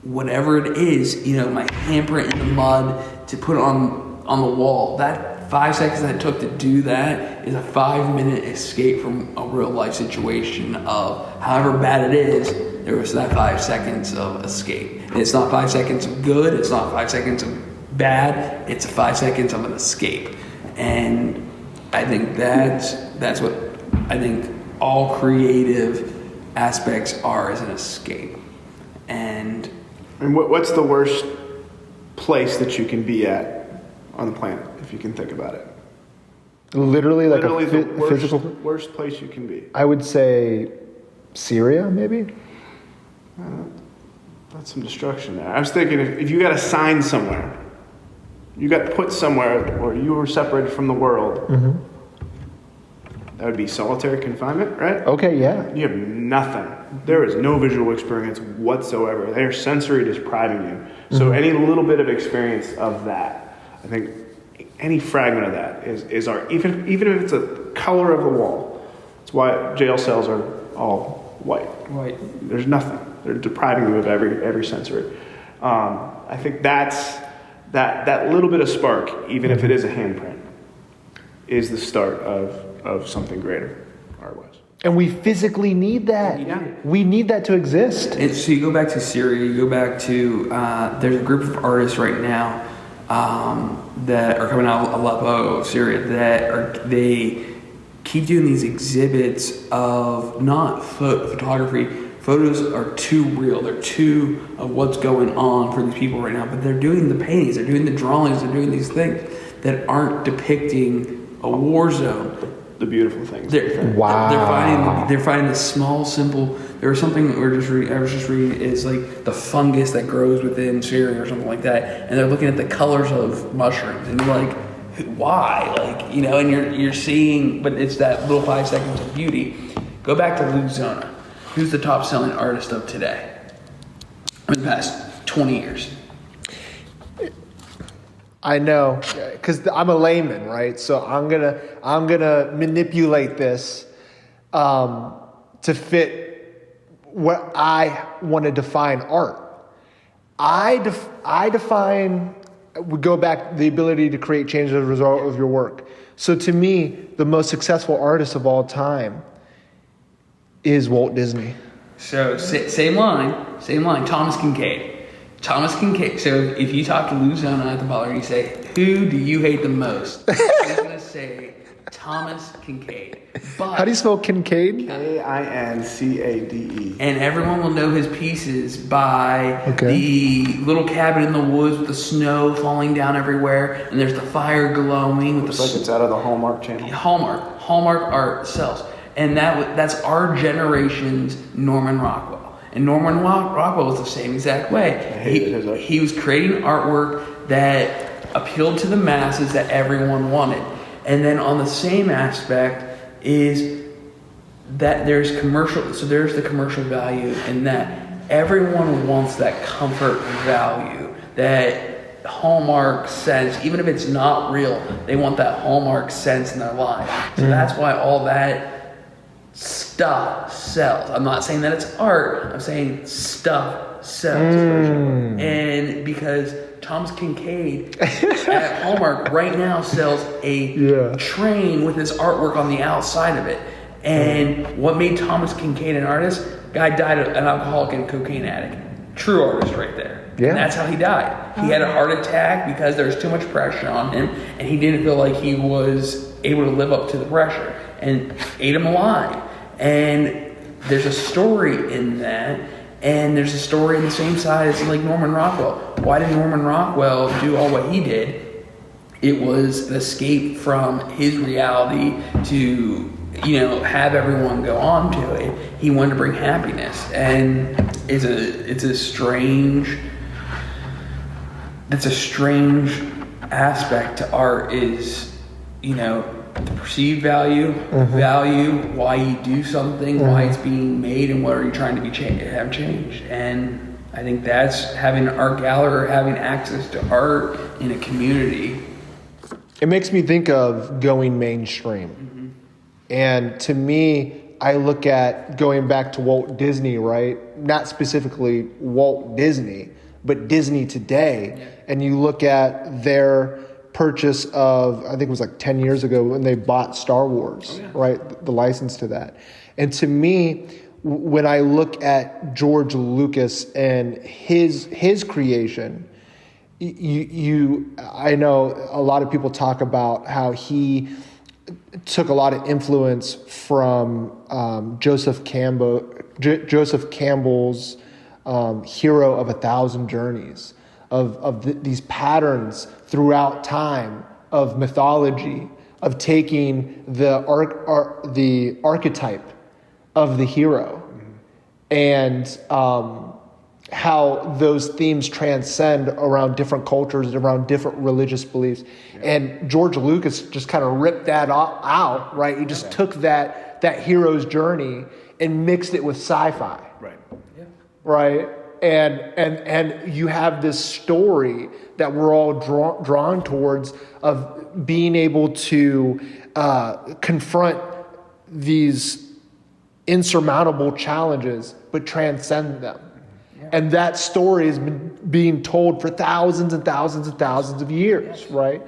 Speaker 1: whatever it is, my handprint in the mud to put on the wall, that 5 seconds that it took to do that is a 5-minute escape from a real life situation of however bad it is, there was that 5 seconds of escape. And it's not 5 seconds of good, it's not 5 seconds of bad, it's 5 seconds of an escape. And I think that's what I think all creative aspects are, is an escape. And
Speaker 3: what's the worst place that you can be at on the planet, if you can think about it?
Speaker 2: Literally
Speaker 3: the
Speaker 2: physical...
Speaker 3: worst place you can be.
Speaker 2: I would say Syria, maybe?
Speaker 3: That's some destruction there. I was thinking if you got assigned somewhere, you got put somewhere where you were separated from the world, mm-hmm. That would be solitary confinement, right?
Speaker 2: Okay, yeah.
Speaker 3: You have nothing. There is no visual experience whatsoever. They are sensory depriving you. So mm-hmm. Any little bit of experience of that, I think any fragment of that is art. Even if it's a color of the wall. That's why jail cells are all white.
Speaker 1: Right.
Speaker 3: There's nothing. They're depriving you of every sensory. I think that's that little bit of spark, even if it is a handprint, is the start of something greater, art-wise.
Speaker 2: And we physically need that.
Speaker 1: Yeah.
Speaker 2: We need that to exist.
Speaker 1: And so you go back to Syria, you go back to, there's a group of artists right now that are coming out of Aleppo, Syria, they keep doing these exhibits of not photography. Photos are too real. They're too of what's going on for these people right now. But they're doing the paintings, they're doing the drawings, they're doing these things that aren't depicting a war zone.
Speaker 3: The beautiful things.
Speaker 2: Wow.
Speaker 1: They're finding the small, simple. There was something I was just reading is like the fungus that grows within Syria or something like that, and they're looking at the colors of mushrooms, and you're like, why? Like, and you're seeing, but it's that little 5 seconds of beauty. Go back to Luzona. Who's the top selling artist of today? In the past 20 years.
Speaker 2: I know, because I'm a layman, right? So I'm gonna manipulate this to fit what I want to define art. I define. We go back the ability to create change as a result of your work. So to me, the most successful artist of all time is Walt Disney.
Speaker 1: So same line. Thomas Kincaid. So if you talk to Luzona at the bar and you say, who do you hate the most? He's going to say Thomas Kincaid. But
Speaker 2: how do you spell Kincaid?
Speaker 3: Kincade.
Speaker 1: And everyone will know his pieces by the little cabin in the woods with the snow falling down everywhere, and there's the fire glowing.
Speaker 3: Looks like it's out of the Hallmark channel.
Speaker 1: Hallmark art sells. And that's our generation's Norman Rockwell. And Norman Rockwell was the same exact way. He was creating artwork that appealed to the masses that everyone wanted. And then on the same aspect is that there's the commercial value in that everyone wants that comfort value, that Hallmark sense, even if it's not real, they want that Hallmark sense in their life. So that's why all that stuff sells. I'm not saying that it's art. I'm saying stuff sells. And because Thomas Kincaid at Hallmark right now sells a train with his artwork on the outside of it. And what made Thomas Kincaid an artist? Guy died an alcoholic and cocaine addict. True artist right there. Yeah. And that's how he died. He had a heart attack because there was too much pressure on him, and he didn't feel like he was able to live up to the pressure, and ate him alive. And there's a story in that, and there's a story in the same side as like Norman Rockwell. Why did Norman Rockwell do all what he did? it was an escape from his reality to, have everyone go on to it. He wanted to bring happiness, and it's a strange aspect to art is, the perceived value, why you do something, why it's being made, and what are you trying to have changed. And I think that's having an art gallery or having access to art in a community.
Speaker 2: It makes me think of going mainstream. And to me, I look at going back to Walt Disney, right? Not specifically Walt Disney, but Disney today. Yeah. And you look at their purchase of, I think it was like 10 years ago when they bought Star Wars, right? The license to that. And to me, when I look at George Lucas and his creation, I know a lot of people talk about how he took a lot of influence from Joseph Campbell's Hero of a Thousand Journeys, of these patterns throughout time of mythology, of taking the archetype of the hero, and how those themes transcend around different cultures, around different religious beliefs. And George Lucas just kind of ripped that out, right? He just took that hero's journey and mixed it with sci-fi.
Speaker 3: Right. Yeah.
Speaker 2: Right? And you have this story that we're all drawn towards of being able to confront these insurmountable challenges, but transcend them. Yeah. And that story has been being told for thousands and thousands and thousands of years, right?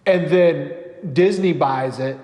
Speaker 2: And then Disney buys it,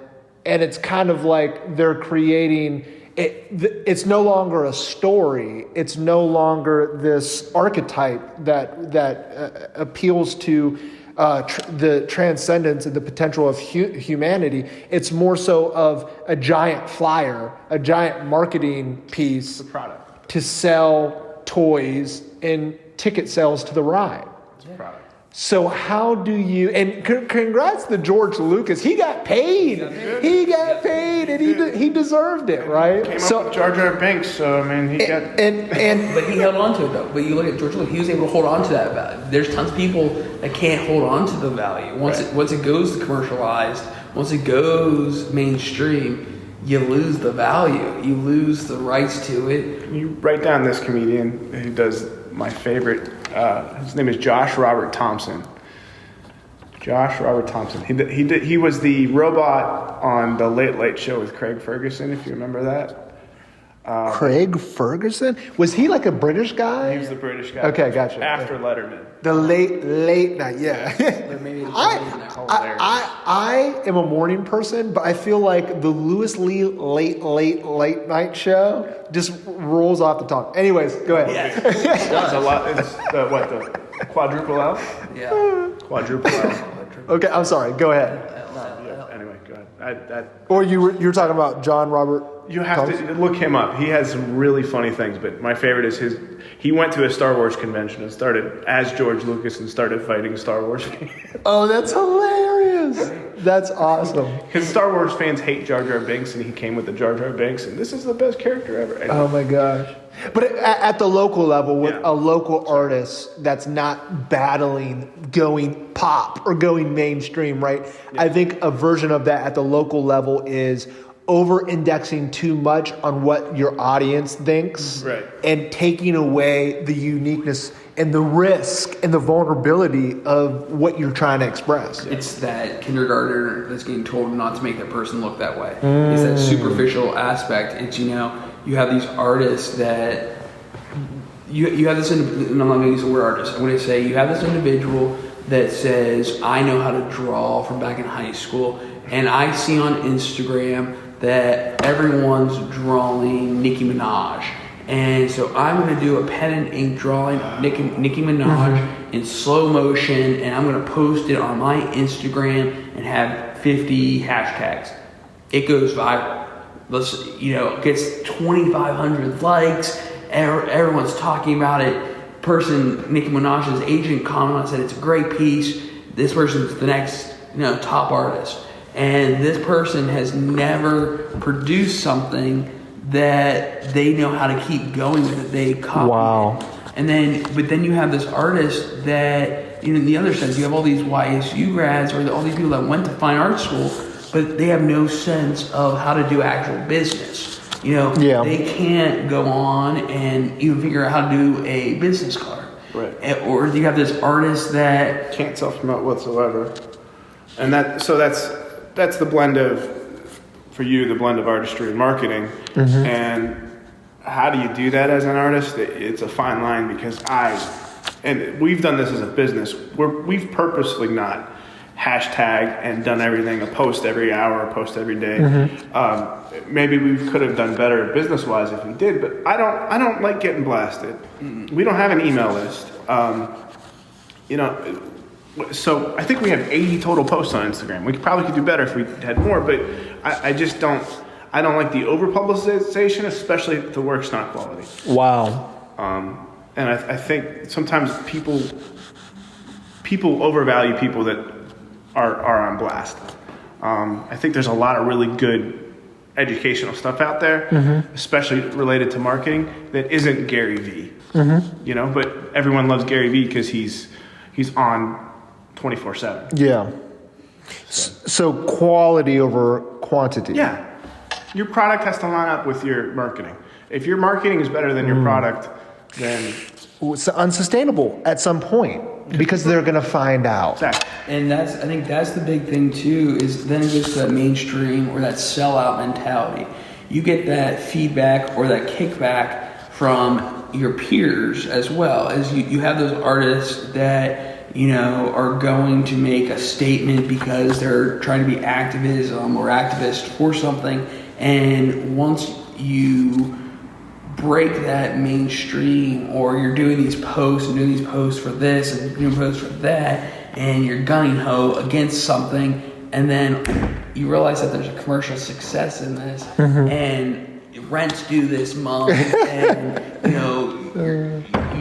Speaker 2: and it's kind of like they're creating it. It's no longer a story. It's no longer this archetype that appeals to the transcendence and the potential of humanity. It's more so of a giant flyer, a giant marketing piece,
Speaker 3: the product,
Speaker 2: to sell toys and ticket sales to the ride.
Speaker 3: It's a product.
Speaker 2: So how do you, and congrats to George Lucas. He got paid. He got paid, and he deserved it, right?
Speaker 3: Came up with Jar Jar Binks, so I mean, he got.
Speaker 1: But he held on to it though. But you look at George Lucas, he was able to hold on to that value. There's tons of people that can't hold on to the value. Once it goes commercialized, once it goes mainstream, you lose the value. You lose the rights to it.
Speaker 3: You write down this comedian who does my favorite. His name is Josh Robert Thompson. Josh Robert Thompson. He was the robot on the Late Late Show with Craig Ferguson, if you remember that.
Speaker 2: Craig Ferguson? Was he like a British guy?
Speaker 3: He was the British guy.
Speaker 2: Okay, gotcha.
Speaker 3: After Letterman.
Speaker 2: The late night, yeah. I am a morning person, but I feel like the Louis Lee late night show just rolls off the tongue. Anyways, go ahead.
Speaker 1: Yeah.
Speaker 3: It's a lot. It's the quadruple L?
Speaker 1: Yeah.
Speaker 3: Quadruple L.
Speaker 2: Okay, I'm sorry. Go ahead.
Speaker 3: Anyway, go ahead.
Speaker 2: Or you were talking about John Robert.
Speaker 3: You have to look him up. He has some really funny things, but my favorite is he went to a Star Wars convention and started as George Lucas and started fighting Star Wars fans.
Speaker 2: Oh, that's hilarious. That's awesome.
Speaker 3: Because Star Wars fans hate Jar Jar Binks, and he came with the Jar Jar Binks, and this is the best character ever. Anyway.
Speaker 2: Oh my gosh. But at the local level, with a local artist that's not battling going pop or going mainstream, right? Yeah. I think a version of that at the local level is over-indexing too much on what your audience thinks,
Speaker 3: right,
Speaker 2: and taking away the uniqueness and the risk and the vulnerability of what you're trying to express.
Speaker 1: It's that kindergartner that's getting told not to make that person look that way. It's that superficial aspect. It's, you have these artists that you have this, and I'm not going to use the word artist. I'm going to say you have this individual that says, I know how to draw from back in high school, and I see on Instagram that everyone's drawing Nicki Minaj. And so I'm going to do a pen and ink drawing of Nicki Minaj in slow motion, and I'm going to post it on my Instagram and have 50 hashtags. It goes viral. Gets 2,500 likes. Everyone's talking about it. Nicki Minaj's agent commented, said it's a great piece. this person's the next, top artist. And this person has never produced something that they know how to keep going with, that they copy.
Speaker 2: Wow.
Speaker 1: And then you have this artist that, in the other sense, you have all these YSU grads or all these people that went to fine art school, but they have no sense of how to do actual business. They can't go on and even figure out how to do a business card.
Speaker 3: Right.
Speaker 1: Or you have this artist that
Speaker 3: can't self-promote whatsoever. And that's the blend the blend of artistry and marketing. Mm-hmm. And how do you do that as an artist? It's a fine line, because and we've done this as a business. We've purposely not hashtag and done everything, a post every hour, a post every day. Mm-hmm. Maybe we could have done better business-wise if we did, but I don't like getting blasted. Mm-hmm. We don't have an email list. So I think we have 80 total posts on Instagram. We probably could do better if we had more, but I just don't. I don't like the over-publicization, especially if the work's not quality.
Speaker 2: Wow.
Speaker 3: And I think sometimes people overvalue people that are on blast. I think there's a lot of really good educational stuff out there, mm-hmm. especially related to marketing, that isn't Gary Vee. Mm-hmm. But everyone loves Gary Vee because he's on 24/7.
Speaker 2: Yeah. So quality over quantity.
Speaker 3: Yeah. Your product has to line up with your marketing. If your marketing is better than your product, then
Speaker 2: it's unsustainable at some point, because they're going to find out.
Speaker 3: Exactly.
Speaker 1: And I think that's the big thing too, is then it gets to that mainstream or that sellout mentality. You get that feedback or that kickback from your peers, as well as you have those artists that are going to make a statement because they're trying to be activism or activist for something. And once you break that mainstream, or you're doing these posts for this and doing posts for that, and you're gunning ho against something, and then you realize that there's a commercial success in this, mm-hmm. and rent's due this month, and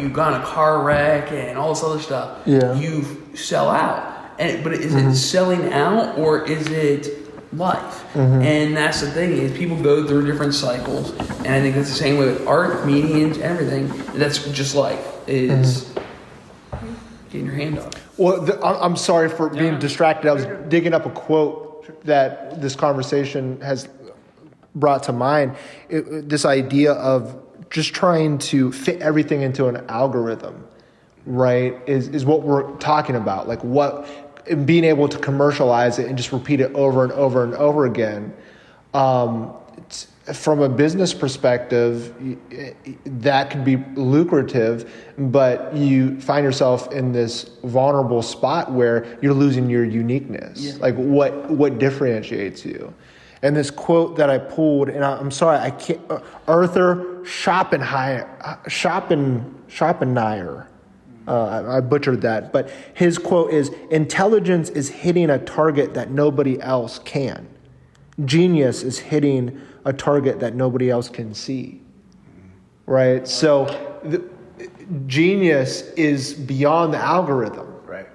Speaker 1: you got in a car wreck and all this other stuff.
Speaker 2: Yeah.
Speaker 1: You sell out, but is
Speaker 2: mm-hmm.
Speaker 1: it selling out, or is it life? Mm-hmm. And that's the thing, is people go through different cycles, and I think that's the same way with art, mediums, everything. That's just life, is mm-hmm. getting your hand up.
Speaker 2: Well, I'm sorry for being distracted. I was digging up a quote that this conversation has brought to mind. This idea of just trying to fit everything into an algorithm, right, is what we're talking about. Like being able to commercialize it and just repeat it over and over and over again. From a business perspective, that could be lucrative, but you find yourself in this vulnerable spot where you're losing your uniqueness. Yeah. Like what differentiates you? And this quote that I pulled, and I'm sorry, I can't. Arthur Schopenhauer. I butchered that, but his quote is, "Intelligence is hitting a target that nobody else can. Genius is hitting a target that nobody else can see." Right? So genius is beyond the algorithm.
Speaker 3: Right.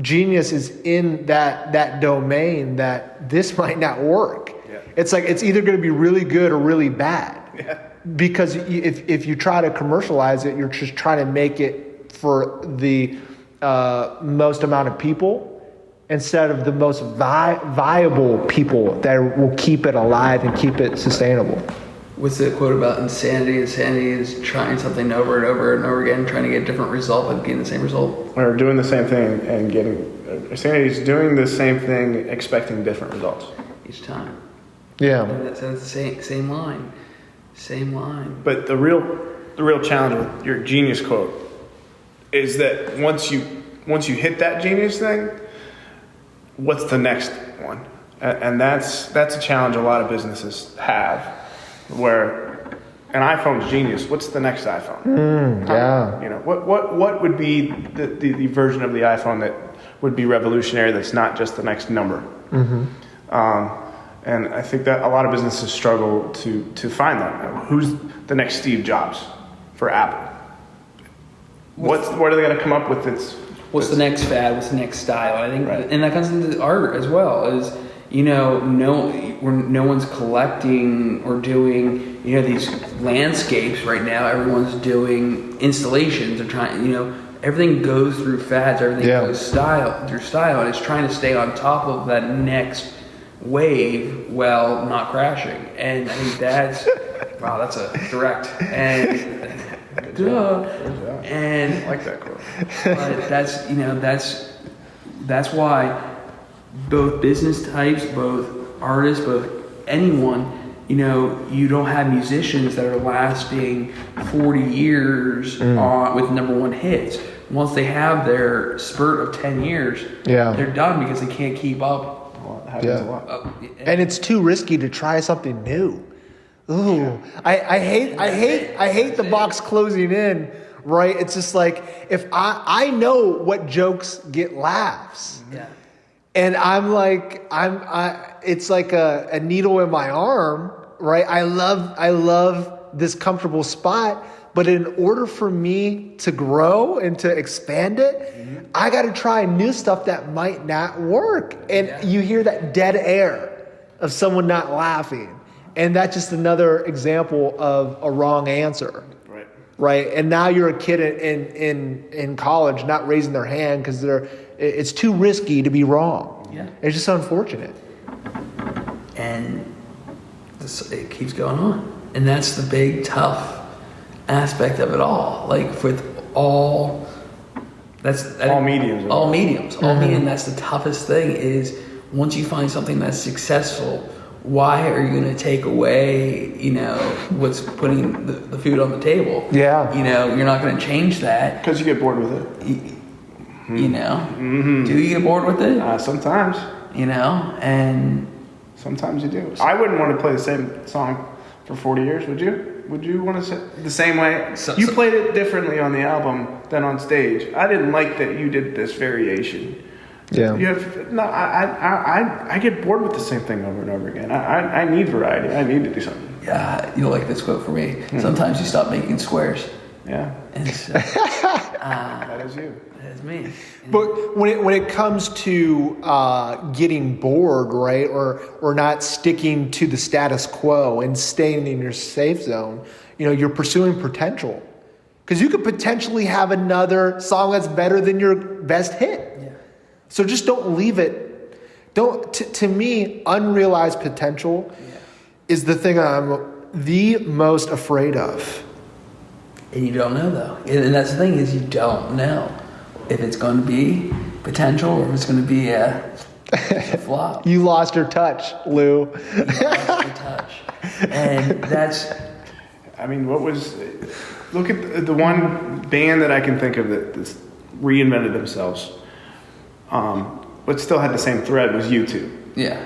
Speaker 2: Genius is in that domain that this might not work. Yeah. It's like it's either going to be really good or really bad. Yeah. Because if you try to commercialize it, you're just trying to make it for the most amount of people instead of the most viable people that will keep it alive and keep it sustainable.
Speaker 1: What's the quote about insanity? Insanity is trying something over and over and over again, trying to get a different result but getting the same result.
Speaker 3: Or doing the same thing and getting... Insanity is doing the same thing, expecting different results.
Speaker 1: Each time.
Speaker 2: Yeah.
Speaker 1: And that's the same line. Same line.
Speaker 3: But the real challenge with your genius quote is that once you hit that genius thing, what's the next one? And that's a challenge a lot of businesses have, where an iPhone's genius. What's the next iPhone?
Speaker 2: Yeah.
Speaker 3: What would be the version of the iPhone that would be revolutionary? That's not just the next number. Mm-hmm. And I think that a lot of businesses struggle to find that. Who's the next Steve Jobs for Apple? What are they going to come up with?
Speaker 1: what's the next fad, what's the next style. I think, and that comes into art as well. Is no one's collecting or doing these landscapes right now. Everyone's doing installations. They're trying, everything goes through fads. Everything goes through style, and it's trying to stay on top of that next wave while not crashing. And I think that's wow, that's a direct and and
Speaker 3: I like that quote.
Speaker 1: But that's why both business types, both artists, both anyone, you don't have musicians that are lasting 40 years with number one hits. Once they have their spurt of 10 years, they're done because they can't keep up.
Speaker 3: Happens a lot.
Speaker 2: And it's too risky to try something new. Ooh, I hate the box closing in. Right? It's just like if I know what jokes get laughs.
Speaker 1: Yeah.
Speaker 2: And I'm like, it's like a needle in my arm, right? I love this comfortable spot, but in order for me to grow and to expand it, I got to try new stuff that might not work. And you hear that dead air of someone not laughing. And that's just another example of a wrong answer. Right. And now you're a kid in college not raising their hand because it's too risky to be wrong.
Speaker 1: Yeah.
Speaker 2: It's just unfortunate.
Speaker 1: And it keeps going on. And that's the big tough aspect of it all. Like with all mediums. All mediums. That's the toughest thing is once you find something that's successful, why are you going to take away, what's putting the food on the table?
Speaker 2: Yeah.
Speaker 1: You're not going to change that.
Speaker 3: Because you get bored with it.
Speaker 1: Do you get bored with it?
Speaker 3: Sometimes.
Speaker 1: And...
Speaker 3: Sometimes you do. I wouldn't want to play the same song for 40 years, would you? Would you want to sit the same way? You played it differently on the album than on stage. I didn't like that you did this variation.
Speaker 2: Yeah.
Speaker 3: I get bored with the same thing over and over again. I need variety. I need to do something.
Speaker 1: Yeah, you'll like this quote for me. Sometimes you stop making squares.
Speaker 3: Yeah.
Speaker 1: And so,
Speaker 3: that is you.
Speaker 1: That is me.
Speaker 2: But when it comes to getting bored, right, or not sticking to the status quo and staying in your safe zone, you're pursuing potential. Because you could potentially have another song that's better than your best hit.
Speaker 1: Yeah.
Speaker 2: So just don't leave it. To me, unrealized potential is the thing I'm the most afraid of.
Speaker 1: And you don't know, though. And that's the thing is you don't know if it's going to be potential or if it's going to be a flop.
Speaker 2: You lost your touch, Lou.
Speaker 1: You lost your touch. And that's...
Speaker 3: Look at the one band that I can think of that's reinvented themselves. But still had the same thread was U2.
Speaker 1: Yeah.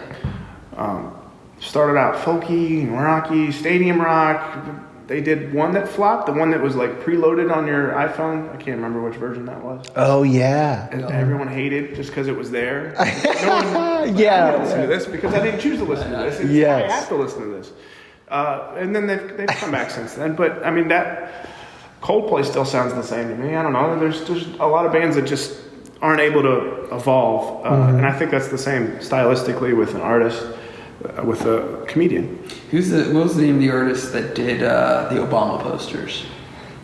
Speaker 3: Started out folky, rocky, stadium rock. They did one that flopped, the one that was like preloaded on your iPhone. I can't remember which version that was.
Speaker 2: Oh, yeah.
Speaker 3: And everyone hated just because it was there. I didn't listen to this because I didn't choose to listen to this. I have to listen to this. And then they've come back since then. But, that Coldplay still sounds the same to me. I don't know. There's a lot of bands that just aren't able to evolve. And I think that's the same stylistically with an artist, with a comedian.
Speaker 1: What was the name of the artist that did the Obama posters?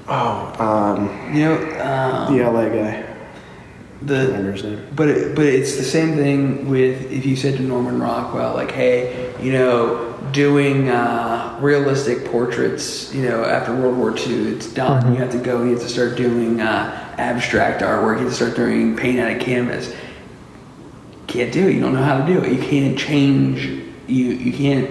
Speaker 3: The LA guy. I remember his name.
Speaker 1: But it's the same thing with if you said to Norman Rockwell, like, hey, doing realistic portraits, after World War II, it's done. Mm-hmm. You have to go. You have to start doing abstract artwork. You have to start doing paint out of canvas. Can't do it. You don't know how to do it. You can't change. You can't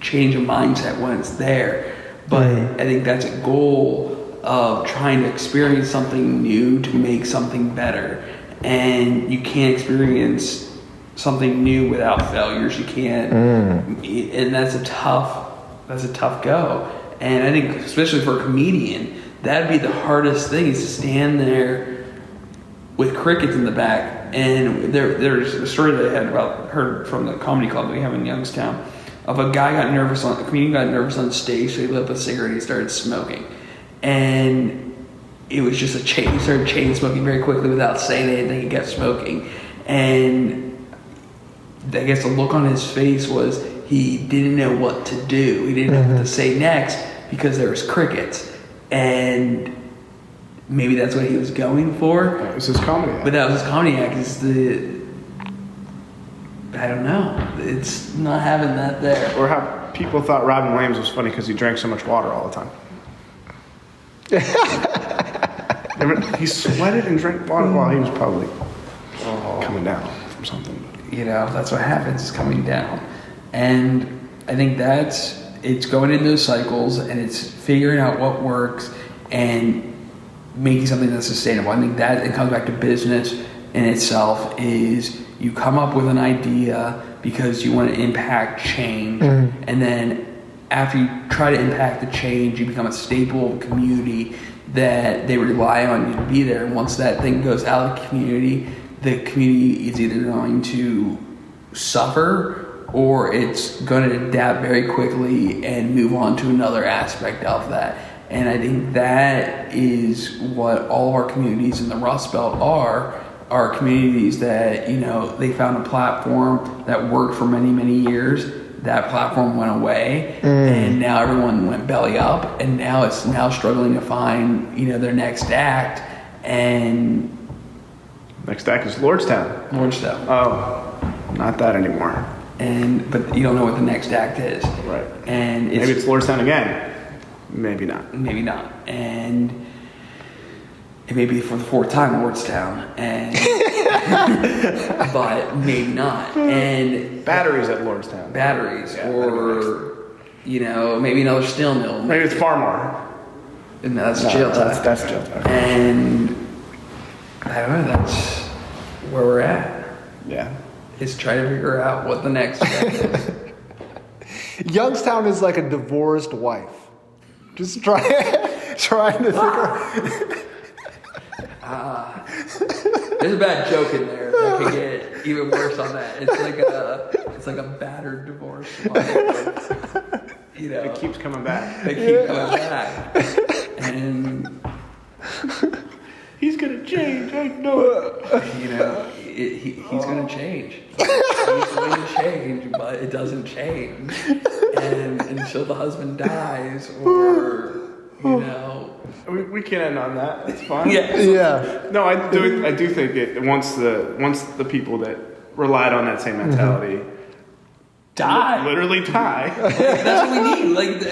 Speaker 1: change a mindset when it's there. But I think that's a goal of trying to experience something new to make something better. And you can't experience something new without failures. You can't, and that's a tough go. And I think, especially for a comedian, that'd be the hardest thing is to stand there with crickets in the back. And there's a story that I heard from the comedy club that we have in Youngstown of a comedian got nervous on stage, so he lit up a cigarette and he started smoking. And it was just a chain. He started chain smoking very quickly without saying anything. He kept smoking, and I guess the look on his face was he didn't know what to do. He didn't know what to say next because there was crickets, and maybe that's what he was going for.
Speaker 3: That was his comedy act.
Speaker 1: But that was his comedy act. I don't know. It's not having that there.
Speaker 3: Or how people thought Robin Williams was funny because he drank so much water all the time. He sweated and drank water while he was probably coming down from something.
Speaker 1: You know, that's what happens. It's coming down. And I think it's going in those cycles, and it's figuring out what works and making something that's sustainable. I think that it comes back to business in itself. Is you come up with an idea because you want to impact change, and then after you try to impact the change, you become a staple of the community that they rely on you to be there. And once that thing goes out of the community is either going to suffer or it's going to adapt very quickly and move on to another aspect of that. And I think that is what all of our communities in the Rust Belt are communities that, you know, they found a platform that worked for many, many years. That platform went away, and now everyone went belly up, and now it's struggling to find, you know, their next act. And
Speaker 3: Next act is Lordstown. Oh, not that anymore.
Speaker 1: But you don't know what the next act is.
Speaker 3: Right.
Speaker 1: And
Speaker 3: maybe it's Lordstown again. Maybe not.
Speaker 1: Maybe not. And it may be for the fourth time Lordstown, and but maybe not. And
Speaker 3: batteries at Lordstown.
Speaker 1: Batteries, yeah, or you know, maybe another steel mill.
Speaker 3: Maybe it's Farmore.
Speaker 1: And that's jail time.
Speaker 3: That's jail time.
Speaker 1: And I don't know. That's where we're at.
Speaker 3: Yeah.
Speaker 1: Is trying to figure out what the next step is.
Speaker 2: Youngstown is like a divorced wife. Just trying to figure.
Speaker 1: There's a bad joke in there that could get even worse on that. It's like a battered divorce. You know,
Speaker 3: it keeps coming back.
Speaker 1: They keep coming back, and
Speaker 3: he's gonna change. I know it.
Speaker 1: You know, he's gonna change. He's going to change, but it doesn't change, and until the husband dies, or you know.
Speaker 3: We can end on that. That's fine.
Speaker 2: Yeah.
Speaker 3: No, I do think it once the people that relied on that same mentality literally die.
Speaker 1: That's what we need. Like,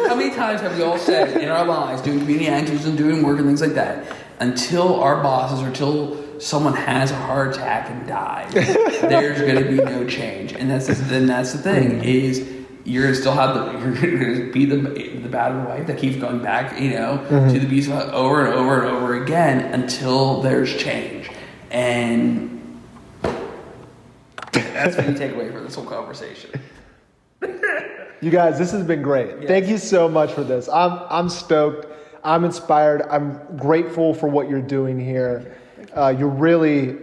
Speaker 1: how many times have we all said in our lives, doing community activism, doing work and things like that, until our bosses or until someone has a heart attack and dies, there's going to be no change. And that's the thing is. You're gonna still have you're gonna be the battered wife that keeps going back, you know, to the abuse over and over and over again until there's change. And that's what you take away from this whole conversation.
Speaker 2: You guys, this has been great. Yes. Thank you so much for this. I'm stoked. I'm inspired. I'm grateful for what you're doing here. You're really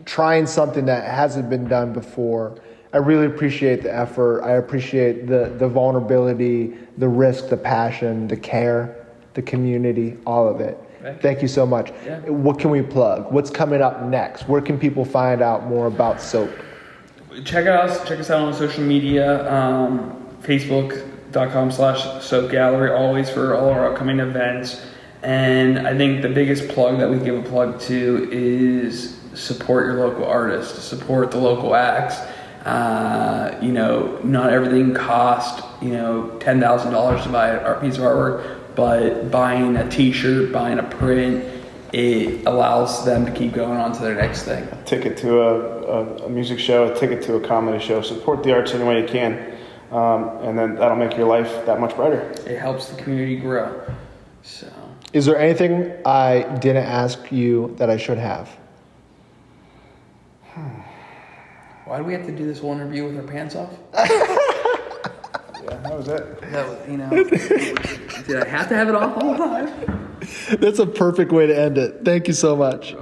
Speaker 2: trying something that hasn't been done before. I really appreciate the effort. I appreciate the vulnerability, the risk, the passion, the care, the community, all of it. Thank you so much. Yeah. What can we plug? What's coming up next? Where can people find out more about Soap?
Speaker 1: Check us out on social media, Facebook.com/Soap Gallery, always for all our upcoming events. And I think the biggest plug that we give a plug to is support your local artists, support the local acts. You know, not everything costs, you know, $10,000 to buy a piece of artwork, but buying a t-shirt, buying a print, it allows them to keep going on to their next thing.
Speaker 3: A ticket to a music show, a ticket to a comedy show. Support the arts any way you can, and then that'll make your life that much brighter. It
Speaker 1: helps the community grow. So,
Speaker 2: is there anything I didn't ask you that I should have?
Speaker 1: Why do we have to do this whole interview with our pants off?
Speaker 3: Yeah, that was it.
Speaker 1: That was, you know, did I have to have it off all the time?
Speaker 2: That's a perfect way to end it. Thank you so much.